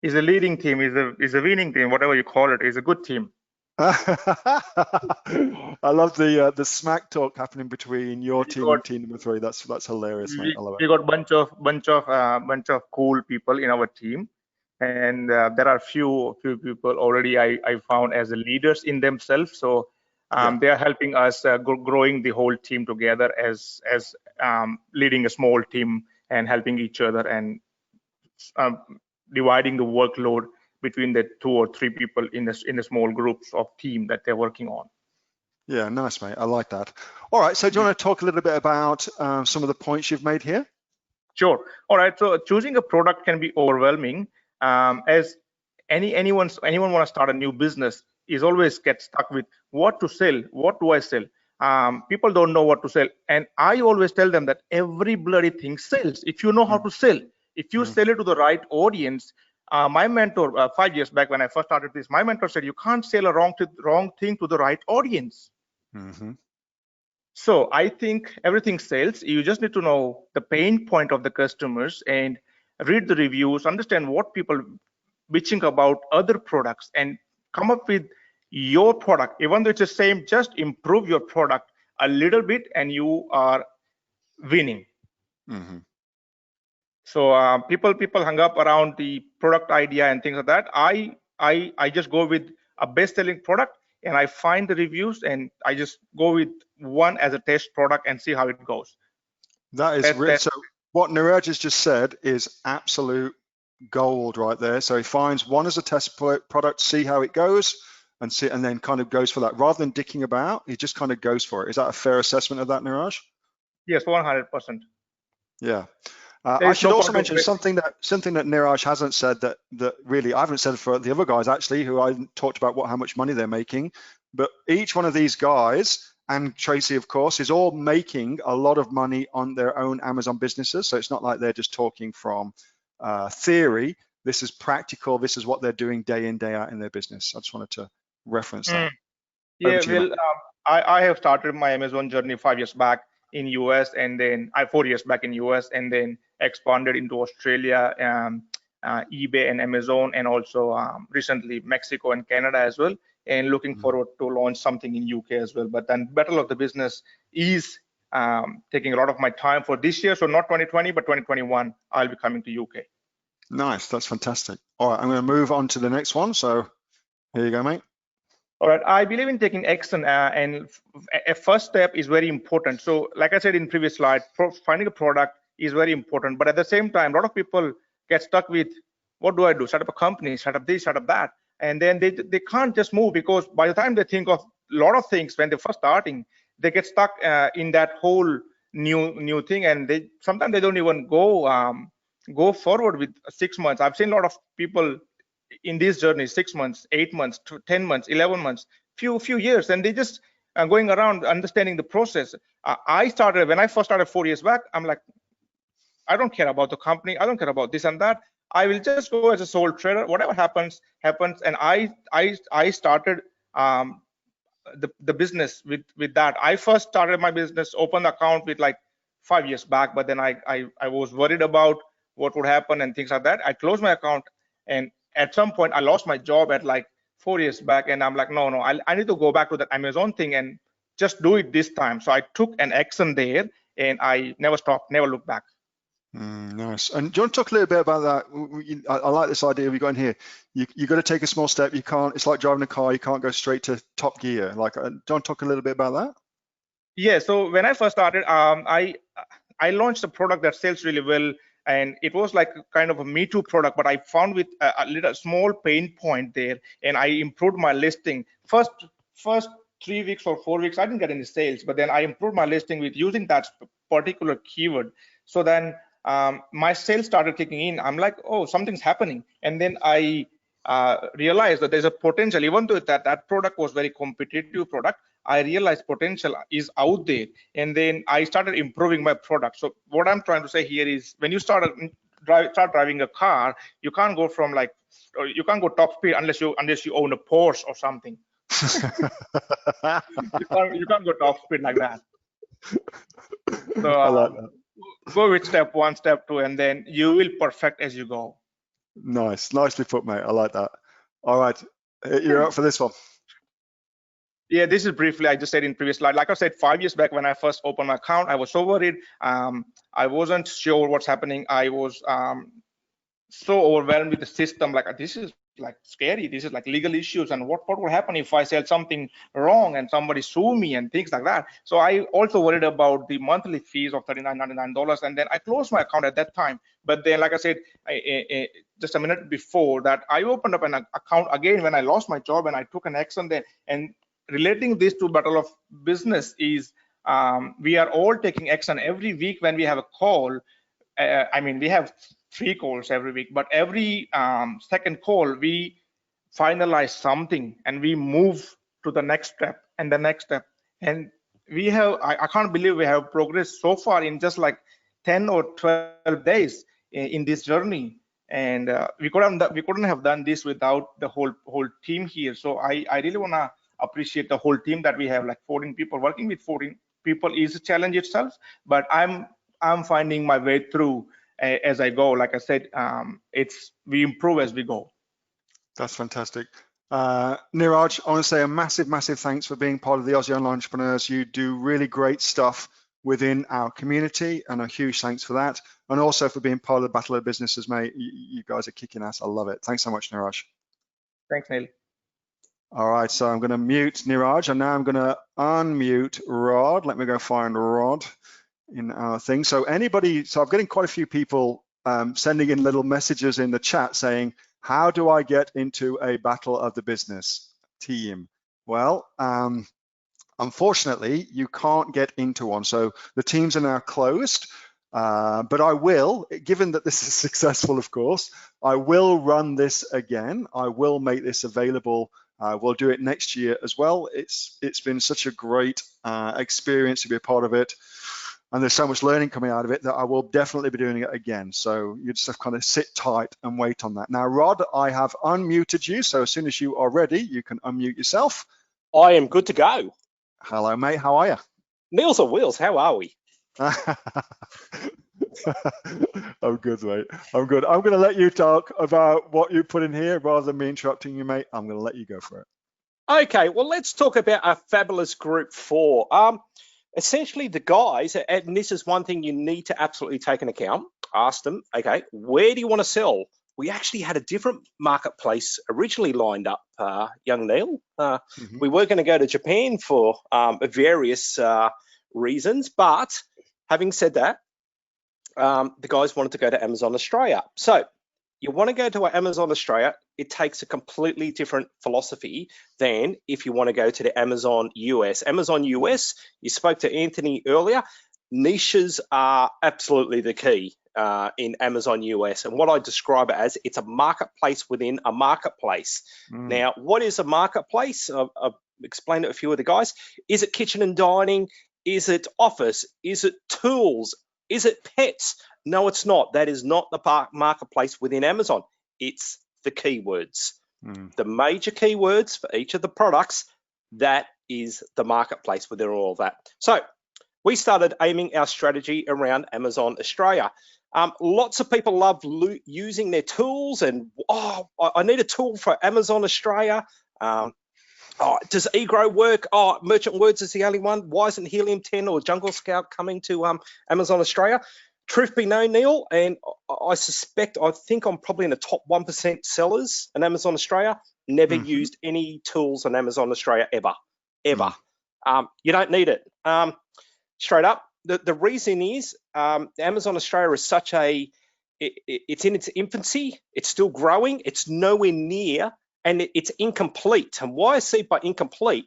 leading team? Is a winning team? Whatever you call it, is a good team. I love the smack talk happening between your team and team number 3. That's hilarious, mate. I love it. We got bunch of cool people in our team, and there are few people already I found as leaders in themselves. So they are helping us growing the whole team together as leading a small team and helping each other and dividing the workload between the 2 or 3 people in the small groups of team that they're working on. Yeah, nice, mate. I like that. All right, so do you want to talk a little bit about some of the points you've made here? Sure. All right. So choosing a product can be overwhelming. As anyone want to start a new business is always get stuck with what to sell. What do I sell? People don't know what to sell, and I always tell them that every bloody thing sells if you know how to sell. If you sell it to the right audience. My mentor 5 years back when I first started this, my mentor said you can't sell a wrong thing to the right audience. So I think everything sells. You just need to know the pain point of the customers and read the reviews, understand what people bitching about other products, and come up with your product. Even though it's the same, just improve your product a little bit and you are winning. So people hung up around the product idea and things like that. I just go with a best-selling product and I find the reviews and I just go with one as a test product and see how it goes. That is rich. So what Niraj has just said is absolute gold right there. So he finds one as a test product, see how it goes, and then kind of goes for that. Rather than dicking about, he just kind of goes for it. Is that a fair assessment of that, Niraj? Yes, 100%. Yeah. I should also mention something that Niraj hasn't said that really I haven't said for the other guys actually, who I talked about how much money they're making, but each one of these guys and Tracy, of course, is all making a lot of money on their own Amazon businesses. So it's not like they're just talking from theory. This is practical. This is what they're doing day in, day out in their business. I just wanted to reference that. Yeah, well, I have started my Amazon journey 5 years back in US, and then 4 years back in US, and then expanded into Australia, eBay and Amazon, and also recently Mexico and Canada as well, and looking forward to launch something in UK as well. But then battle of the business is taking a lot of my time for this year, so not 2020 but 2021 I'll be coming to UK. Nice, that's fantastic. All right, I'm going to move on to the next one, so here you go, mate. All right, I believe in taking action, and a first step is very important. So like I said in previous slide, finding a product is very important, but at the same time, a lot of people get stuck with, what do I do? Set up a company, set up this, set up that. And then they can't just move, because by the time they think of a lot of things when they're first starting, they get stuck in that whole new thing, and sometimes they don't even go forward with 6 months. I've seen a lot of people in this journey 6 months, 8 months, 10 months, 11 months, few years, and they just going around understanding the process. When I first started 4 years back, I'm like, I don't care about the company, I don't care about this and that. I will just go as a sole trader. Whatever happens. And I started the business with that. I first started my business, opened the account with like 5 years back, but then I was worried about what would happen and things like that. I closed my account, and at some point I lost my job at like 4 years back, and I'm like, no, I need to go back to that Amazon thing and just do it this time. So I took an action there, and I never stopped, never looked back. Nice. And do you want to talk a little bit about that? I like this idea we got in here. You got to take a small step. You can't. It's like driving a car. You can't go straight to top gear. Like, do you want to talk a little bit about that? Yeah. So when I first started, I launched a product that sells really well, and it was like kind of a Me Too product. But I found with a little small pain point there, and I improved my listing. First 3 weeks or 4 weeks, I didn't get any sales, but then I improved my listing with using that particular keyword. So then my sales started kicking in. I'm like, oh, something's happening. And then I realized that there's a potential, even though that product was very competitive product, I realized potential is out there. And then I started improving my product. So what I'm trying to say here is, when you start driving a car, you can't go you can't go top speed unless you own a Porsche or something. you can't go top speed like that. So I like that. Go with step 1, step 2, and then you will perfect as you go. Nice, nicely put, mate. I like that. All right, you're up for this one. Yeah, this is briefly, I just said in previous slide, like I said, 5 years back when I first opened my account, I was so worried. I wasn't sure what's happening. I was so overwhelmed with the system, like this is like scary, this is like legal issues, and what will happen if I sell something wrong and somebody sue me and things like that. So I also worried about the monthly fees of $39.99, and then I closed my account at that time. But then, like I said, just a minute before that, I opened up an account again when I lost my job, and I took an action there. And relating this to Battle of Business is we are all taking action every week when we have a call. I mean, we have 3 calls every week, but every second call we finalize something and we move to the next step and the next step. And we have, I can't believe we have progressed so far in just like 10 or 12 days in this journey. And we couldn't have done this without the whole team here. So I really want to appreciate the whole team that we have, like 14 people. Working with 14 people is a challenge itself, but I'm finding my way through as I go. Like I said, we improve as we go. That's fantastic. Niraj, I want to say a massive, massive thanks for being part of the Aussie Online Entrepreneurs. You do really great stuff within our community, and a huge thanks for that. And also for being part of the Battle of Businesses, mate. You guys are kicking ass. I love it. Thanks so much, Niraj. Thanks, Neil. All right, so I'm going to mute Niraj, and now I'm going to unmute Rod. Let me go find Rod in our thing. So anybody, so I'm getting quite a few people sending in little messages in the chat saying, how do I get into a Battle of the Business team? Well, unfortunately, you can't get into one. So the teams are now closed, but I will, given that this is successful, of course, I will run this again. I will make this available. We'll do it next year as well. It's been such a great experience to be a part of it. And there's so much learning coming out of it that I will definitely be doing it again. So you just have to kind of sit tight and wait on that. Now, Rod, I have unmuted you. So as soon as you are ready, you can unmute yourself. I am good to go. Hello, mate. How are you? Meals on wheels. How are we? I'm good, mate. I'm good. I'm going to let you talk about what you put in here rather than me interrupting you, mate. I'm going to let you go for it. Okay, well, let's talk about our fabulous group 4. Essentially, the guys, and this is one thing you need to absolutely take into account, ask them, okay, where do you want to sell? We actually had a different marketplace originally lined up, young Neil. We were going to go to Japan for various reasons, but having said that, the guys wanted to go to Amazon Australia. So you want to go to Amazon Australia, it takes a completely different philosophy than if you want to go to the Amazon US. Amazon US, you spoke to Anthony earlier, niches are absolutely the key in Amazon US. And what I describe it as, it's a marketplace within a marketplace. Now, what is a marketplace? I've explained it to a few of the guys. Is it kitchen and dining? Is it office? Is it tools? Is it pets? No, it's not. That is not the marketplace within Amazon. It's the keywords. The major keywords for each of the products, that is the marketplace within all of that. So we started aiming our strategy around Amazon Australia. Lots of people love using their tools and, oh, I need a tool for Amazon Australia. Oh, does eGrow work? Oh, Merchant Words is the only one. Why isn't Helium 10 or Jungle Scout coming to Amazon Australia? Truth be known, Neil, and I think I'm probably in the top 1% sellers in Amazon Australia. Never used any tools on Amazon Australia ever. You don't need it. Straight up, the reason is Amazon Australia is such it's in its infancy. It's still growing. It's nowhere near, and it's incomplete. And why I see by incomplete,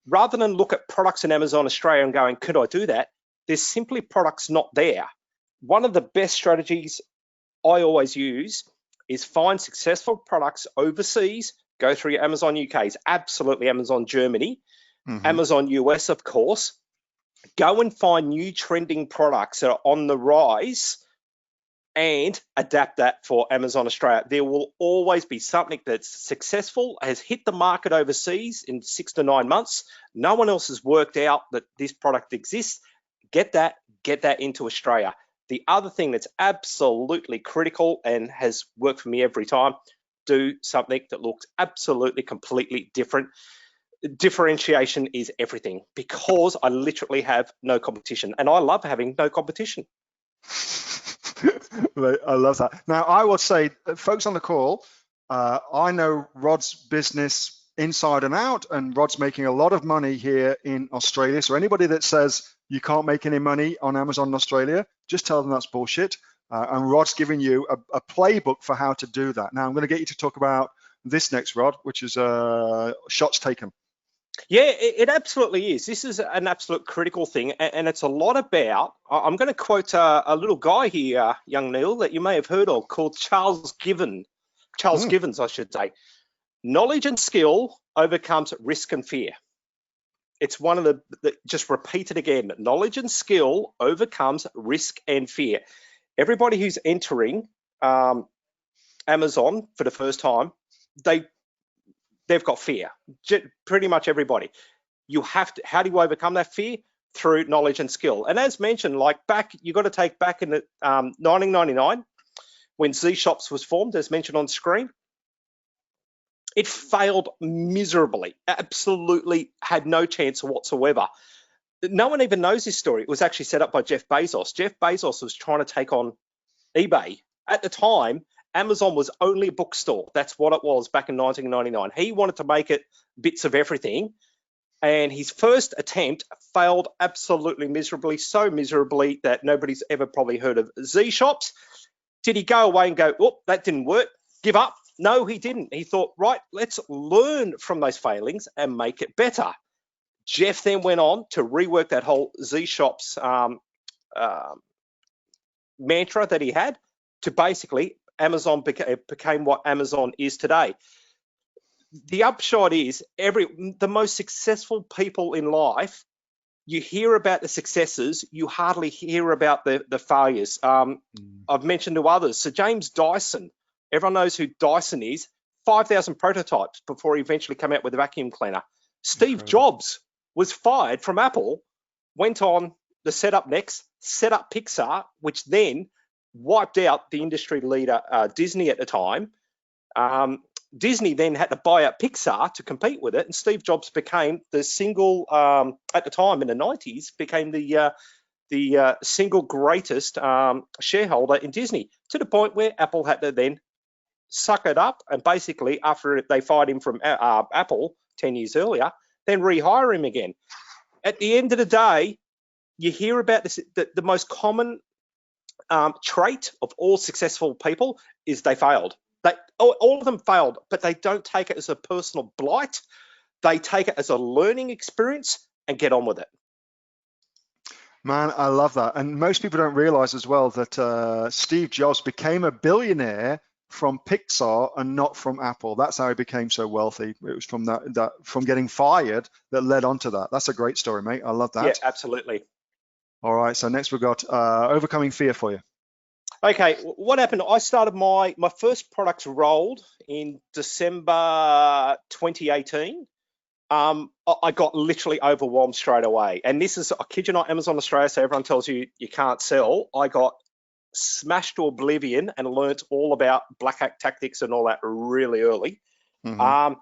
rather than look at products in Amazon Australia and going, could I do that? There's simply products not there. One of the best strategies I always use is find successful products overseas, go through your Amazon UK's, absolutely Amazon Germany, Amazon US, of course. Go and find new trending products that are on the rise and adapt that for Amazon Australia. There will always be something that's successful, has hit the market overseas in 6 to 9 months. No one else has worked out that this product exists. Get that into Australia. The other thing that's absolutely critical and has worked for me every time, do something that looks absolutely completely different. Differentiation is everything, because I literally have no competition, and I love having no competition. I love that. Now, I will say, folks on the call, I know Rod's business inside and out, and Rod's making a lot of money here in Australia. So anybody that says you can't make any money on Amazon in Australia, just tell them that's bullshit. And Rod's giving you a playbook for how to do that. Now, I'm going to get you to talk about this next, Rod, which is shots taken. Yeah, it absolutely is. This is an absolute critical thing, and it's a lot about, I'm going to quote a little guy here, young Neil, that you may have heard of, called Charles Givens, I should say. Knowledge and skill overcomes risk and fear. It's one of the just repeat it again, knowledge and skill overcomes risk and fear. Everybody who's entering Amazon for the first time, they've got fear. Pretty much everybody. You have to. How do you overcome that fear? Through knowledge and skill. And as mentioned, like you got to take back in the 1999 when Z Shops was formed, as mentioned on screen. It failed miserably. Absolutely had no chance whatsoever. No one even knows this story. It was actually set up by Jeff Bezos. Jeff Bezos was trying to take on eBay. At the time, Amazon was only a bookstore. That's what it was back in 1999. He wanted to make it bits of everything. And his first attempt failed absolutely miserably, so miserably that nobody's ever probably heard of Z Shops. Did he go away and go, oh, that didn't work, give up? No, he didn't. He thought, right, let's learn from those failings and make it better. Jeff then went on to rework that whole Z Shops mantra that he had to basically Amazon became what Amazon is today. The upshot is the most successful people in life, you hear about the successes, you hardly hear about the failures. I've mentioned to others, Sir James Dyson, everyone knows who Dyson is, 5,000 prototypes before he eventually came out with a vacuum cleaner. Steve Jobs was fired from Apple, went on to set up Pixar, which then wiped out the industry leader, Disney at the time. Disney then had to buy out Pixar to compete with it, and Steve Jobs became the single, at the time in the 90s, became the single greatest shareholder in Disney, to the point where Apple had to then suck it up, and basically after they fired him from Apple 10 years earlier, then rehire him again. At the end of the day, you hear about this, the most common trait of all successful people is they failed. All of them failed, but they don't take it as a personal blight. They take it as a learning experience and get on with it. Man, I love that. And most people don't realize as well that Steve Jobs became a billionaire from Pixar and not from Apple. That's how he became so wealthy. It was from that from getting fired that led on to that. That's a great story, mate. I love that. Yeah, absolutely. All right, so next we've got overcoming fear for you. Okay, what happened? I started my first products rolled in December 2018. I got literally overwhelmed straight away. And this is, I kid you not, Amazon Australia, so everyone tells you you can't sell. I got smashed to oblivion and learnt all about black hack tactics and all that really early. Mm-hmm.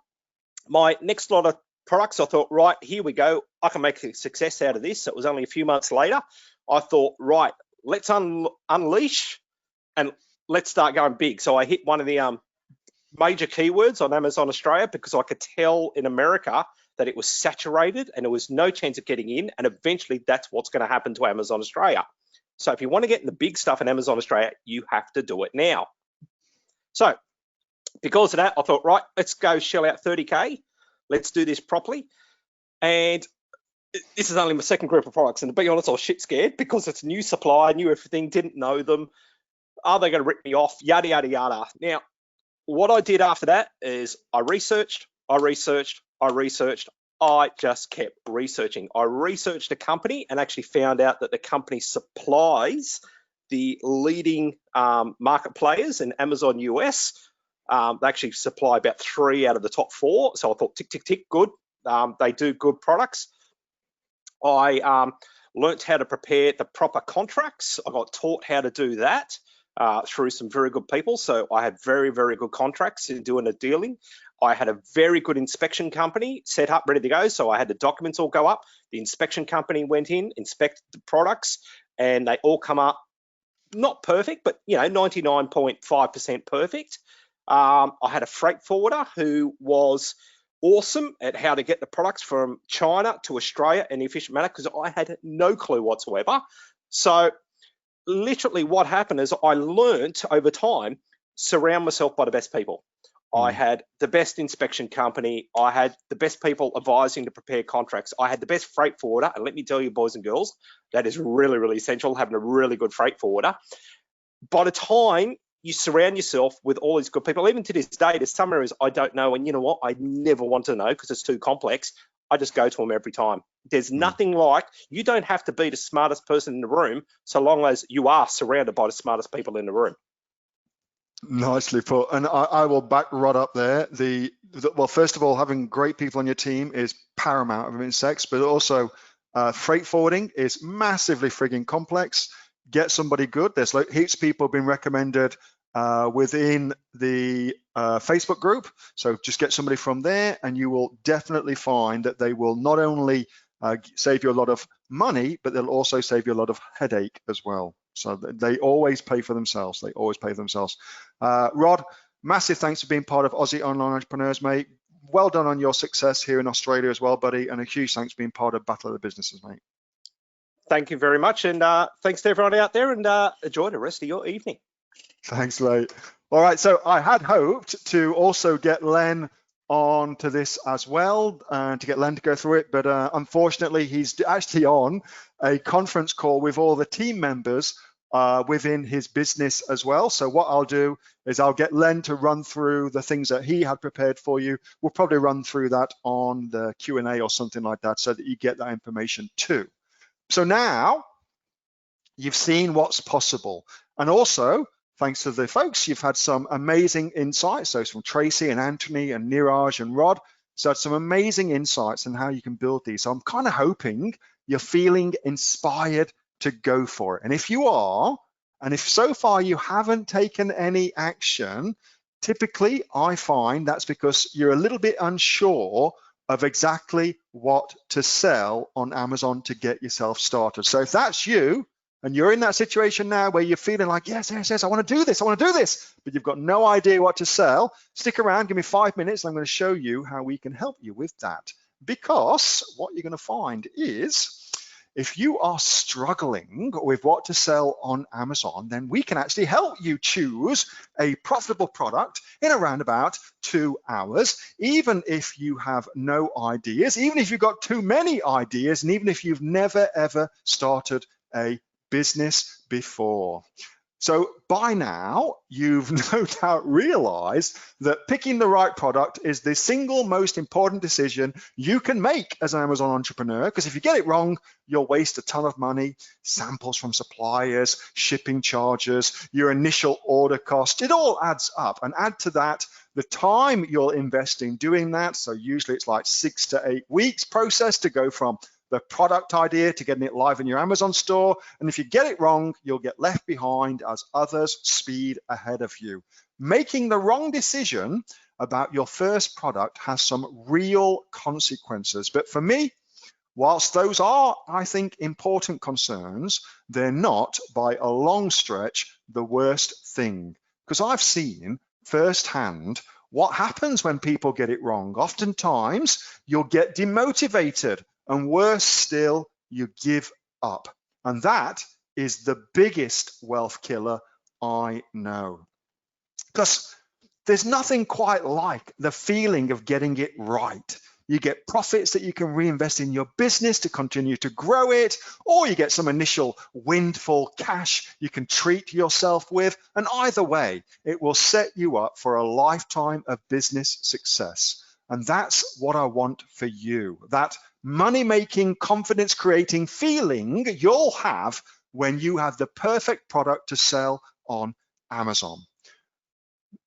My next lot of products, I thought, right, here we go. I can make a success out of this. It was only a few months later. I thought, right, let's unleash and let's start going big. So I hit one of the major keywords on Amazon Australia because I could tell in America that it was saturated and there was no chance of getting in. And eventually that's what's going to happen to Amazon Australia. So if you want to get in the big stuff in Amazon Australia, you have to do it now. So because of that, I thought, right, let's go shell out 30K. Let's do this properly. And this is only my second group of products. And to be honest, I was shit scared because it's new supply, knew everything, didn't know them. Are they going to rip me off? Yada, yada, yada. Now, what I did after that is I researched. I just kept researching. I researched a company and actually found out that the company supplies the leading market players in Amazon US. They actually supply about 3 out of the top 4. So I thought, tick, tick, tick, good. They do good products. I learnt how to prepare the proper contracts. I got taught how to do that through some very good people. So I had very, very good contracts in doing the dealing. I had a very good inspection company set up, ready to go. So I had the documents all go up. The inspection company went in, inspected the products, and they all come up not perfect, but 99.5% perfect. I had a freight forwarder who was awesome at how to get the products from China to Australia in an efficient manner, because I had no clue whatsoever. So literally what happened is I learnt over time, surround myself by the best people. I had the best inspection company. I had the best people advising to prepare contracts. I had the best freight forwarder. And let me tell you, boys and girls, that is really, really essential, having a really good freight forwarder. By the time you surround yourself with all these good people, even to this day, there's some areas I don't know. And you know what? I never want to know because it's too complex. I just go to them every time. There's nothing like, you don't have to be the smartest person in the room so long as you are surrounded by the smartest people in the room. Nicely put. And I will back Rod up there. Well, first of all, having great people on your team is paramount of insects, but also freight forwarding is massively frigging complex. Get somebody good. There's like heaps of people been recommended within the Facebook group. So just get somebody from there and you will definitely find that they will not only save you a lot of money, but they'll also save you a lot of headache as well. So they always pay for themselves. They always pay for themselves. Rod, massive thanks for being part of Aussie Online Entrepreneurs, mate. Well done on your success here in Australia as well, buddy. And a huge thanks for being part of Battle of the Businesses, mate. Thank you very much. And thanks to everyone out there, and enjoy the rest of your evening. Thanks, mate. All right, so I had hoped to also get Len on to this as well, to get Len to go through it, but unfortunately he's actually on a conference call with all the team members within his business as well. So what I'll do is I'll get Len to run through the things that he had prepared for you. We'll probably run through that on the Q&A or something like that so that you get that information too. So now you've seen what's possible, and also thanks to the folks, you've had some amazing insights. So from Tracy and Anthony and Niraj and Rod, so some amazing insights on how you can build these. So I'm kind of hoping you're feeling inspired to go for it. And if you are, and if so far you haven't taken any action, typically I find that's because you're a little bit unsure of exactly what to sell on Amazon to get yourself started. So if that's you, and you're in that situation now where you're feeling like, yes, I want to do this, but you've got no idea what to sell, stick around, give me 5 minutes, and I'm going to show you how we can help you with that. Because what you're going to find is, if you are struggling with what to sell on Amazon, then we can actually help you choose a profitable product in around about 2 hours, even if you have no ideas, even if you've got too many ideas, and even if you've never, ever started a business before. So by now, you've no doubt realized that picking the right product is the single most important decision you can make as an Amazon entrepreneur, because if you get it wrong, you'll waste a ton of money, samples from suppliers, shipping charges, your initial order cost, it all adds up. And add to that the time you'll invest in doing that. So usually it's like 6 to 8 weeks process to go from the product idea to getting it live in your Amazon store. And if you get it wrong, you'll get left behind as others speed ahead of you. Making the wrong decision about your first product has some real consequences. But for me, whilst those are, I think, important concerns, they're not by a long stretch the worst thing. Because I've seen firsthand what happens when people get it wrong. Oftentimes, you'll get demotivated. And worse still, you give up. And that is the biggest wealth killer I know. Because there's nothing quite like the feeling of getting it right. You get profits that you can reinvest in your business to continue to grow it, or you get some initial windfall cash you can treat yourself with. And either way, it will set you up for a lifetime of business success. And that's what I want for you. That money-making, confidence-creating feeling you'll have when you have the perfect product to sell on Amazon.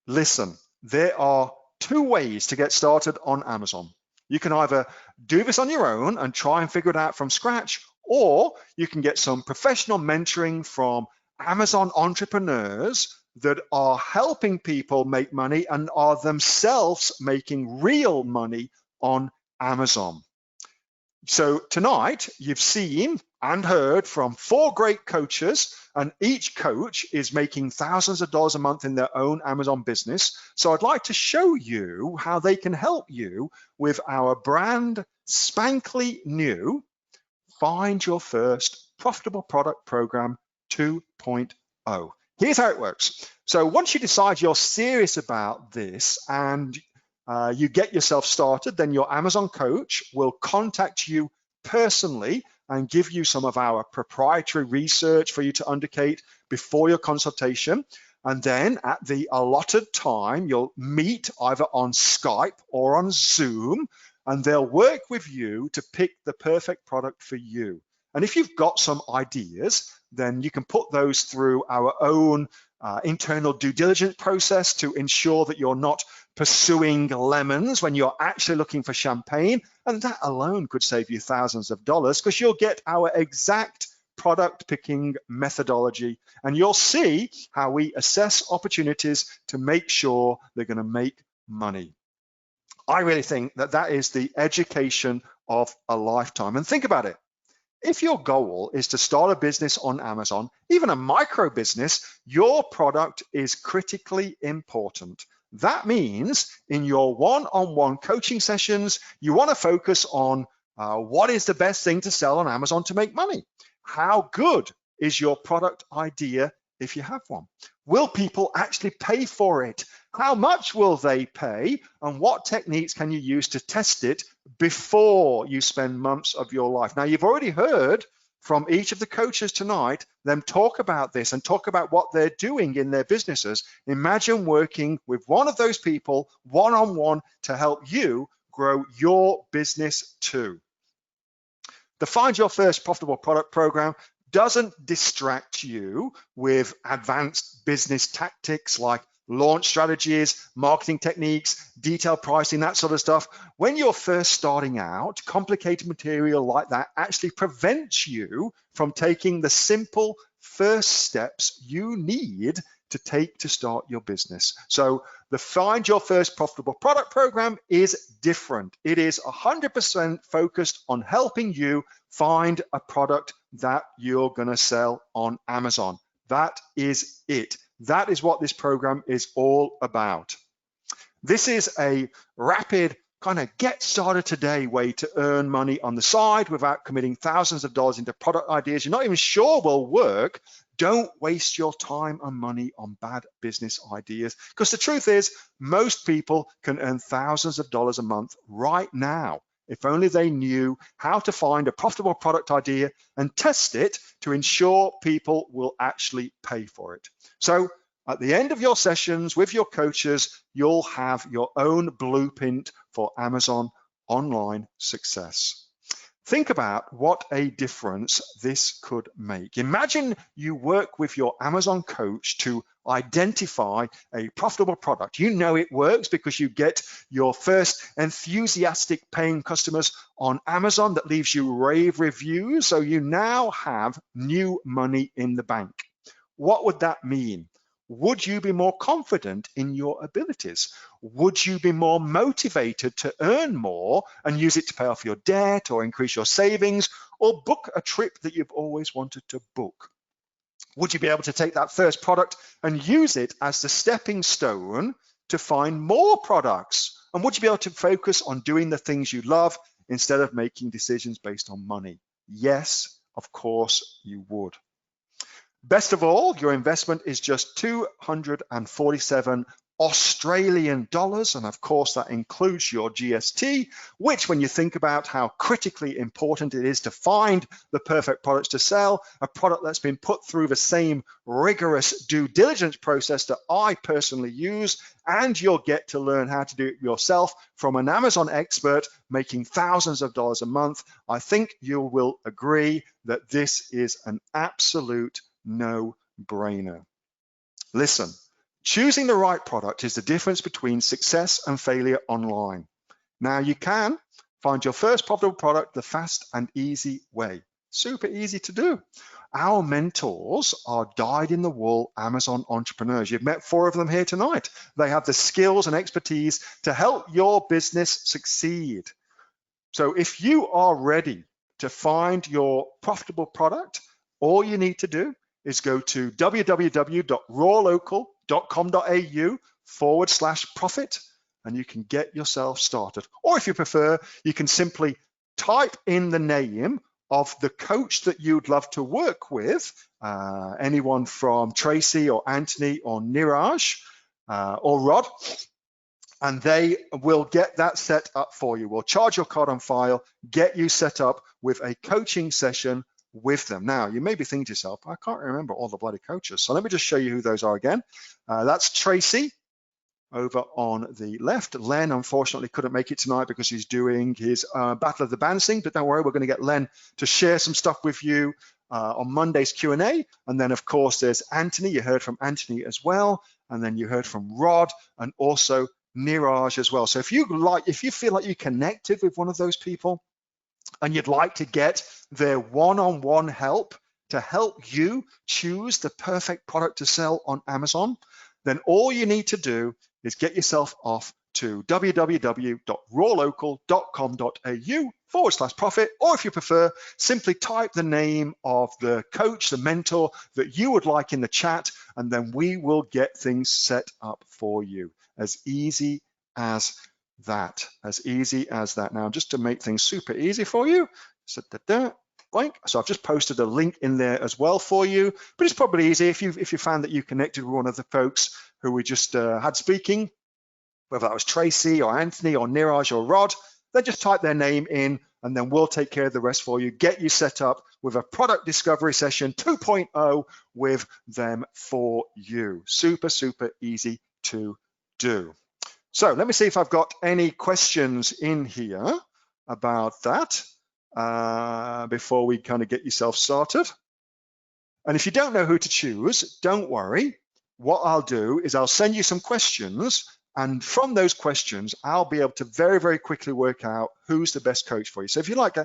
Listen, there are 2 ways to get started on Amazon. You can either do this on your own and try and figure it out from scratch, or you can get some professional mentoring from Amazon entrepreneurs that are helping people make money and are themselves making real money on Amazon. So tonight, you've seen and heard from 4 great coaches, and each coach is making thousands of dollars a month in their own Amazon business. So I'd like to show you how they can help you with our brand spankly new Find Your First Profitable Product Program 2.0. Here's how it works. So once you decide you're serious about this and you get yourself started, then your Amazon coach will contact you personally and give you some of our proprietary research for you to undertake before your consultation. And then at the allotted time, you'll meet either on Skype or on Zoom, and they'll work with you to pick the perfect product for you. And if you've got some ideas, then you can put those through our own internal due diligence process to ensure that you're not pursuing lemons when you're actually looking for champagne. And that alone could save you thousands of dollars, because you'll get our exact product picking methodology, and you'll see how we assess opportunities to make sure they're going to make money. I really think that that is the education of a lifetime. And think about it. If your goal is to start a business on Amazon, even a micro business, your product is critically important. That means in your one-on-one coaching sessions, you want to focus on what is the best thing to sell on Amazon to make money? How good is your product idea if you have one? Will people actually pay for it? How much will they pay? And what techniques can you use to test it before you spend months of your life? Now, you've already heard from each of the coaches tonight, them talk about this and talk about what they're doing in their businesses. Imagine working with one of those people one-on-one to help you grow your business too. The Find Your First Profitable Product Program doesn't distract you with advanced business tactics like launch strategies, marketing techniques, detailed pricing, that sort of stuff. When you're first starting out, complicated material like that actually prevents you from taking the simple first steps you need to take to start your business. So the Find Your First Profitable Product Program is different. It is 100% focused on helping you find a product that you're going to sell on Amazon. That is it. That is what this program is all about. This is a rapid kind of get started today way to earn money on the side without committing thousands of dollars into product ideas you're not even sure will work. Don't waste your time and money on bad business ideas, because the truth is most people can earn thousands of dollars a month right now if only they knew how to find a profitable product idea and test it to ensure people will actually pay for it. So at the end of your sessions with your coaches, you'll have your own blueprint for Amazon online success. Think about what a difference this could make. Imagine you work with your Amazon coach to identify a profitable product. You know it works because you get your first enthusiastic paying customers on Amazon that leaves you rave reviews. So you now have new money in the bank. What would that mean? Would you be more confident in your abilities? Would you be more motivated to earn more and use it to pay off your debt or increase your savings or book a trip that you've always wanted to book? Would you be able to take that first product and use it as the stepping stone to find more products? And would you be able to focus on doing the things you love instead of making decisions based on money? Yes, of course you would. Best of all, your investment is just 247 Australian dollars, and of course that includes your GST, which when you think about how critically important it is to find the perfect products to sell, a product that's been put through the same rigorous due diligence process that I personally use, and you'll get to learn how to do it yourself from an Amazon expert making thousands of dollars a month, I think you will agree that this is an absolute no-brainer. Listen, choosing the right product is the difference between success and failure online. Now you can find your first profitable product the fast and easy way. Super easy to do. Our mentors are dyed-in-the-wool Amazon entrepreneurs. You've met 4 of them here tonight. They have the skills and expertise to help your business succeed. So if you are ready to find your profitable product, all you need to do is go to www.rawlocal.com.au/profit, and you can get yourself started. Or if you prefer, you can simply type in the name of the coach that you'd love to work with, anyone from Tracy or Anthony or Niraj or Rod, and they will get that set up for you. We'll charge your card on file, get you set up with a coaching session with them. Now, you may be thinking to yourself, I can't remember all the bloody coaches. So let me just show you who those are again. That's Tracy over on the left. Len, unfortunately, couldn't make it tonight because he's doing his Battle of the Bands thing, but don't worry, we're going to get Len to share some stuff with you on Monday's Q&A. And then, of course, there's Anthony. You heard from Anthony as well. And then you heard from Rod and also Niraj as well. So if you feel like you connected with one of those people and you'd like to get their one-on-one help to help you choose the perfect product to sell on Amazon, then all you need to do is get yourself off to www.rawlocal.com.au/profit, or if you prefer, simply type the name of the coach, the mentor that you would like in the chat, and then we will get things set up for you. As easy as that, as easy as that. Now, just to make things super easy for you, so I've just posted a link in there as well for you, but it's probably easy if you found that you connected with one of the folks who we just had speaking, whether that was Tracy or Anthony or Niraj or Rod, then just type their name in and then we'll take care of the rest for you, get you set up with a product discovery session 2.0 with them for you. Super, super easy to do. So let me see if I've got any questions in here about that before we kind of get yourself started. And if you don't know who to choose, don't worry. What I'll do is I'll send you some questions, and from those questions, I'll be able to very, very quickly work out who's the best coach for you. So if you're like,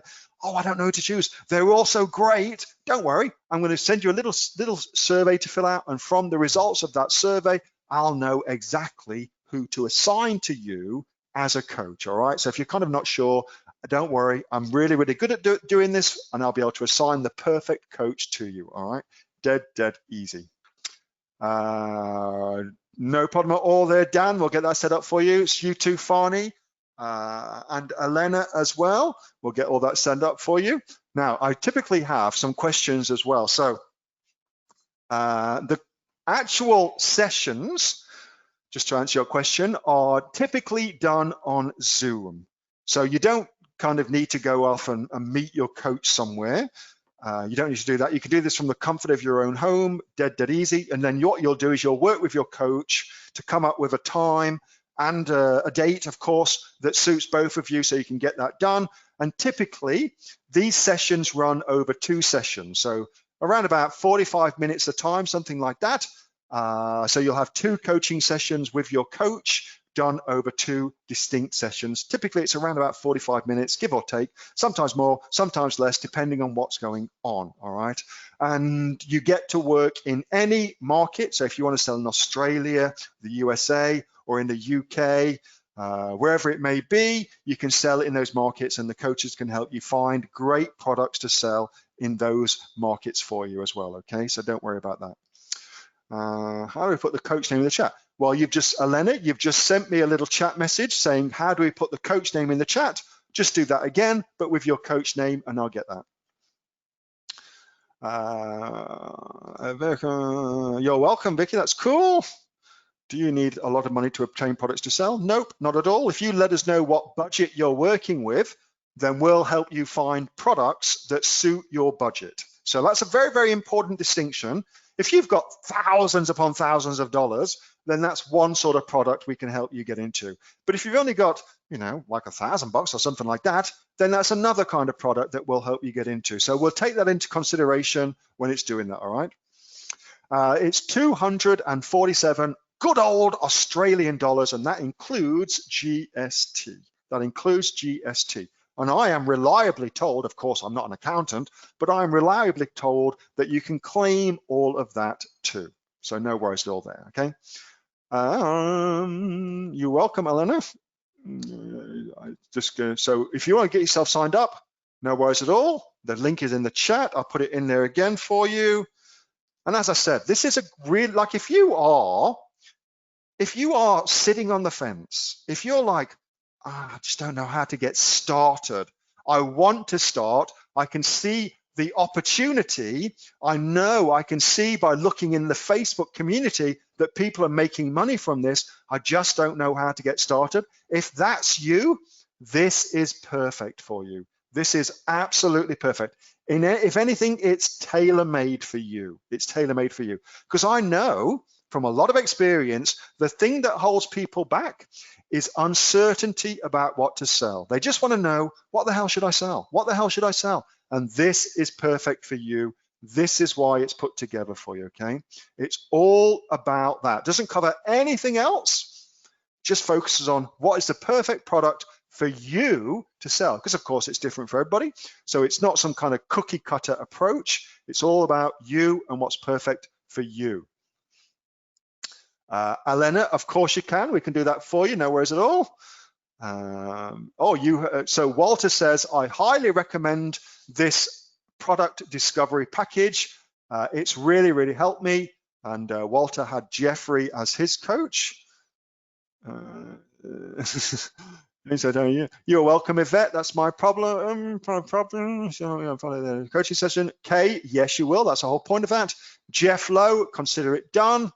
oh, I don't know who to choose, they're all so great, don't worry. I'm going to send you a little survey to fill out, and from the results of that survey, I'll know exactly who to assign to you as a coach, all right? So if you're kind of not sure, don't worry. I'm really, really good at doing this, and I'll be able to assign the perfect coach to you, all right? Dead easy. No problem at all there, Dan. We'll get that set up for you. It's you too, Fani, and Elena as well. We'll get all that set up for you. Now, I typically have some questions as well. So the actual sessions, just to answer your question, are typically done on Zoom. So you don't kind of need to go off and meet your coach somewhere. You don't need to do that. You can do this from the comfort of your own home, dead easy. And then what you'll do is you'll work with your coach to come up with a time and a date, of course, that suits both of you so you can get that done. And typically, these sessions run over 2 sessions. So around about 45 minutes a time, something like that. So you'll have 2 coaching sessions with your coach done over 2 distinct sessions. Typically, it's around about 45 minutes, give or take, sometimes more, sometimes less, depending on what's going on, all right? And you get to work in any market. So if you want to sell in Australia, the USA, or in the UK, wherever it may be, you can sell in those markets, and the coaches can help you find great products to sell in those markets for you as well, okay? So don't worry about that. How do we put the coach name in the chat? Well, Elena, you've just sent me a little chat message saying, how do we put the coach name in the chat? Just do that again, but with your coach name, and I'll get that. You're welcome, Vicky, that's cool. Do you need a lot of money to obtain products to sell? Nope, not at all. If you let us know what budget you're working with, then we'll help you find products that suit your budget. So that's a very, very important distinction. If you've got thousands upon thousands of dollars, then that's one sort of product we can help you get into. But if you've only got, like $1,000 or something like that, then that's another kind of product that will help you get into. So we'll take that into consideration when it's doing that, all right? It's 247 good old Australian dollars, and that includes GST. That includes GST. And I am reliably told, of course, I'm not an accountant, but I am reliably told that you can claim all of that too. So no worries at all there, okay? You're welcome, Elena. So if you want to get yourself signed up, No worries at all. The link is in the chat. I'll put it in there again for you. And as I said, this is a real, like if you are sitting on the fence, if you're like, I just don't know how to get started, I want to start, I can see the opportunity, I know I can see by looking in the Facebook community that people are making money from this, I just don't know how to get started. If that's you, this is perfect for you. This is absolutely perfect. If anything, it's tailor-made for you. It's tailor-made for you. Because I know from a lot of experience, the thing that holds people back is uncertainty about what to sell. They just want to know, what the hell should I sell? What the hell should I sell? And this is perfect for you. This is why it's put together for you, okay? It's all about that. Doesn't cover anything else, just focuses on what is the perfect product for you to sell, because of course it's different for everybody. So it's not some kind of cookie cutter approach. It's all about you and what's perfect for you. Elena, of course you can. We can do that for you. No worries at all. So Walter says, I highly recommend this product discovery package. It's really, really helped me. And Walter had Jeffrey as his coach. He said, oh, you're welcome, Yvette. That's my problem. So follow the coaching session. Kay, yes, you will. That's the whole point of that. Jeff Lowe, consider it done.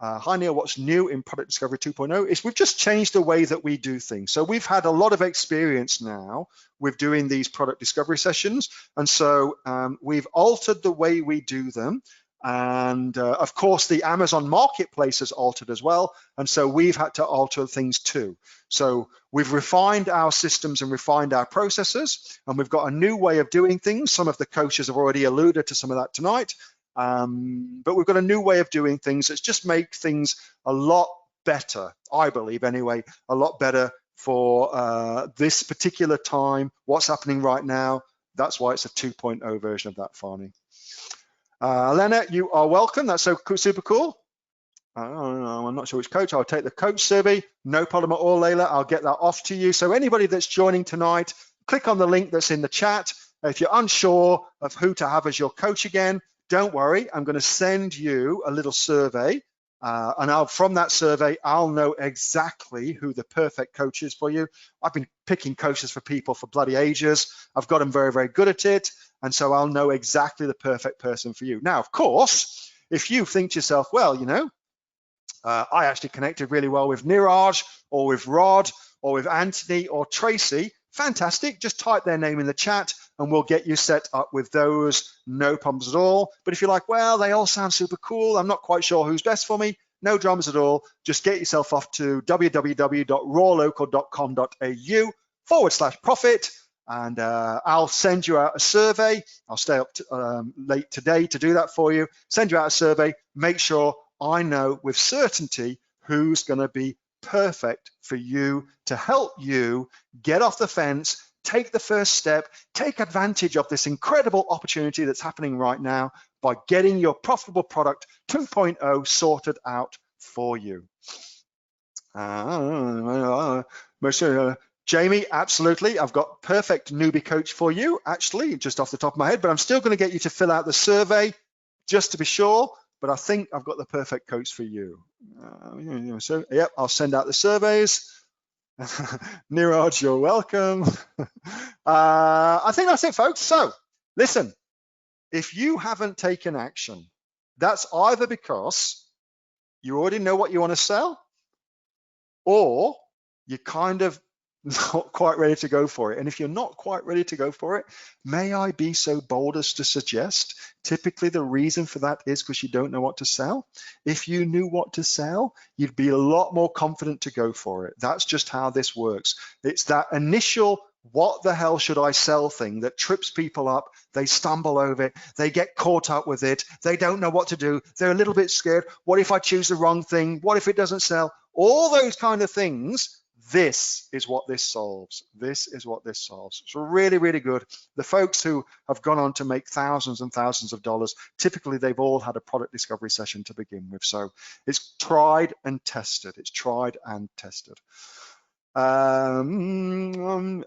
Hi Neil, what's new in Product Discovery 2.0 is we've just changed the way that we do things. So we've had a lot of experience now with doing these product discovery sessions. And so we've altered the way we do them. And of course, the Amazon marketplace has altered as well. And so we've had to alter things too. So we've refined our systems and refined our processes. And we've got a new way of doing things. Some of the coaches have already alluded to some of that tonight. But we've got a new way of doing things that's just make things a lot better, I believe anyway, a lot better for this particular time, what's happening right now. That's why it's a 2.0 version of that, Farney. Elena, you are welcome. That's so super cool. I'm not sure which coach. I'll take the coach survey. No problem at all, Layla. I'll get that off to you. So anybody that's joining tonight, click on the link that's in the chat. If you're unsure of who to have as your coach again, don't worry. I'm going to send you a little survey. And from that survey, I'll know exactly who the perfect coach is for you. I've been picking coaches for people for bloody ages. I've got them very, very good at it. And so I'll know exactly the perfect person for you. Now, of course, if you think to yourself, well, you know, I actually connected really well with Niraj or with Rod or with Anthony or Tracy, fantastic. Just type their name in the chat and we'll get you set up with those, no problems at all. But if you're like, well, they all sound super cool, I'm not quite sure who's best for me, no dramas at all. Just get yourself off to www.rawlocal.com.au/profit and I'll send you out a survey. I'll stay up late today to do that for you. Send you out a survey, make sure I know with certainty who's going to be perfect for you to help you get off the fence, take the first step, take advantage of this incredible opportunity that's happening right now by getting your profitable product 2.0 sorted out for you. Jamie, absolutely. I've got perfect newbie coach for you, actually, just off the top of my head, but I'm still going to get you to fill out the survey just to be sure. But I think I've got the perfect coach for you. So, yep, I'll send out the surveys. Niraj, you're welcome. I think that's it, folks. So, listen, if you haven't taken action, that's either because you already know what you want to sell, or you kind of not quite ready to go for it. And if you're not quite ready to go for it, may I be so bold as to suggest, typically the reason for that is because you don't know what to sell. If you knew what to sell, you'd be a lot more confident to go for it. That's just how this works. It's that initial what the hell should I sell thing that trips people up. They stumble over it, they get caught up with it, they don't know what to do, they're a little bit scared. What if I choose the wrong thing? What if it doesn't sell? All those kind of things. This is what this solves. This is what this solves. It's really, really good. The folks who have gone on to make thousands and thousands of dollars, typically they've all had a product discovery session to begin with. So it's tried and tested. It's tried and tested. Only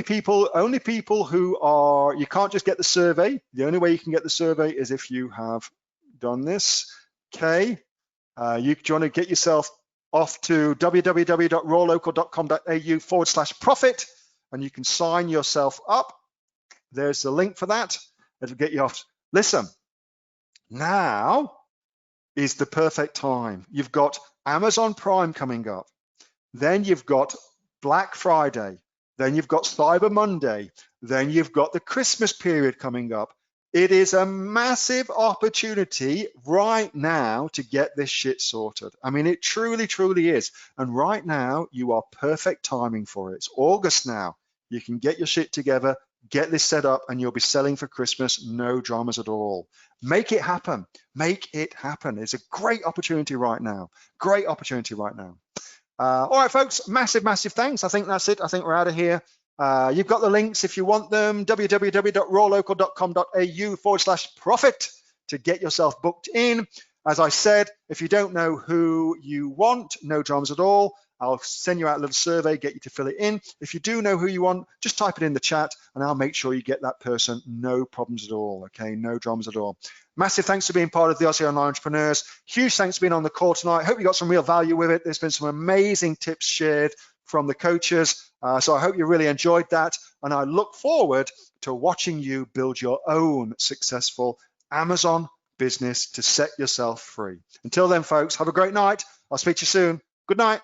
people who are, you can't just get the survey. The only way you can get the survey is if you have done this. Okay, do you want to get yourself off to www.rawlocal.com.au/profit, and you can sign yourself up. There's the link for that. It'll get you off. Listen, now is the perfect time. You've got Amazon Prime coming up. Then you've got Black Friday. Then you've got Cyber Monday. Then you've got the Christmas period coming up. It is a massive opportunity right now to get this shit sorted. I mean, it truly, truly is. And right now, you are perfect timing for it. It's August now. You can get your shit together, get this set up, and you'll be selling for Christmas, no dramas at all. Make it happen. Make it happen. It's a great opportunity right now. Great opportunity right now. All right, folks, massive, massive thanks. I think that's it. I think we're out of here. You've got the links if you want them, www.rawlocal.com.au/profit to get yourself booked in. As I said, if you don't know who you want, no dramas at all. I'll send you out a little survey, get you to fill it in. If you do know who you want, just type it in the chat and I'll make sure you get that person. No problems at all, okay? No dramas at all. Massive thanks for being part of the Aussie Online Entrepreneurs. Huge thanks for being on the call tonight. Hope you got some real value with it. There's been some amazing tips shared from the coaches. So I hope you really enjoyed that. And I look forward to watching you build your own successful Amazon business to set yourself free. Until then, folks, have a great night. I'll speak to you soon. Good night.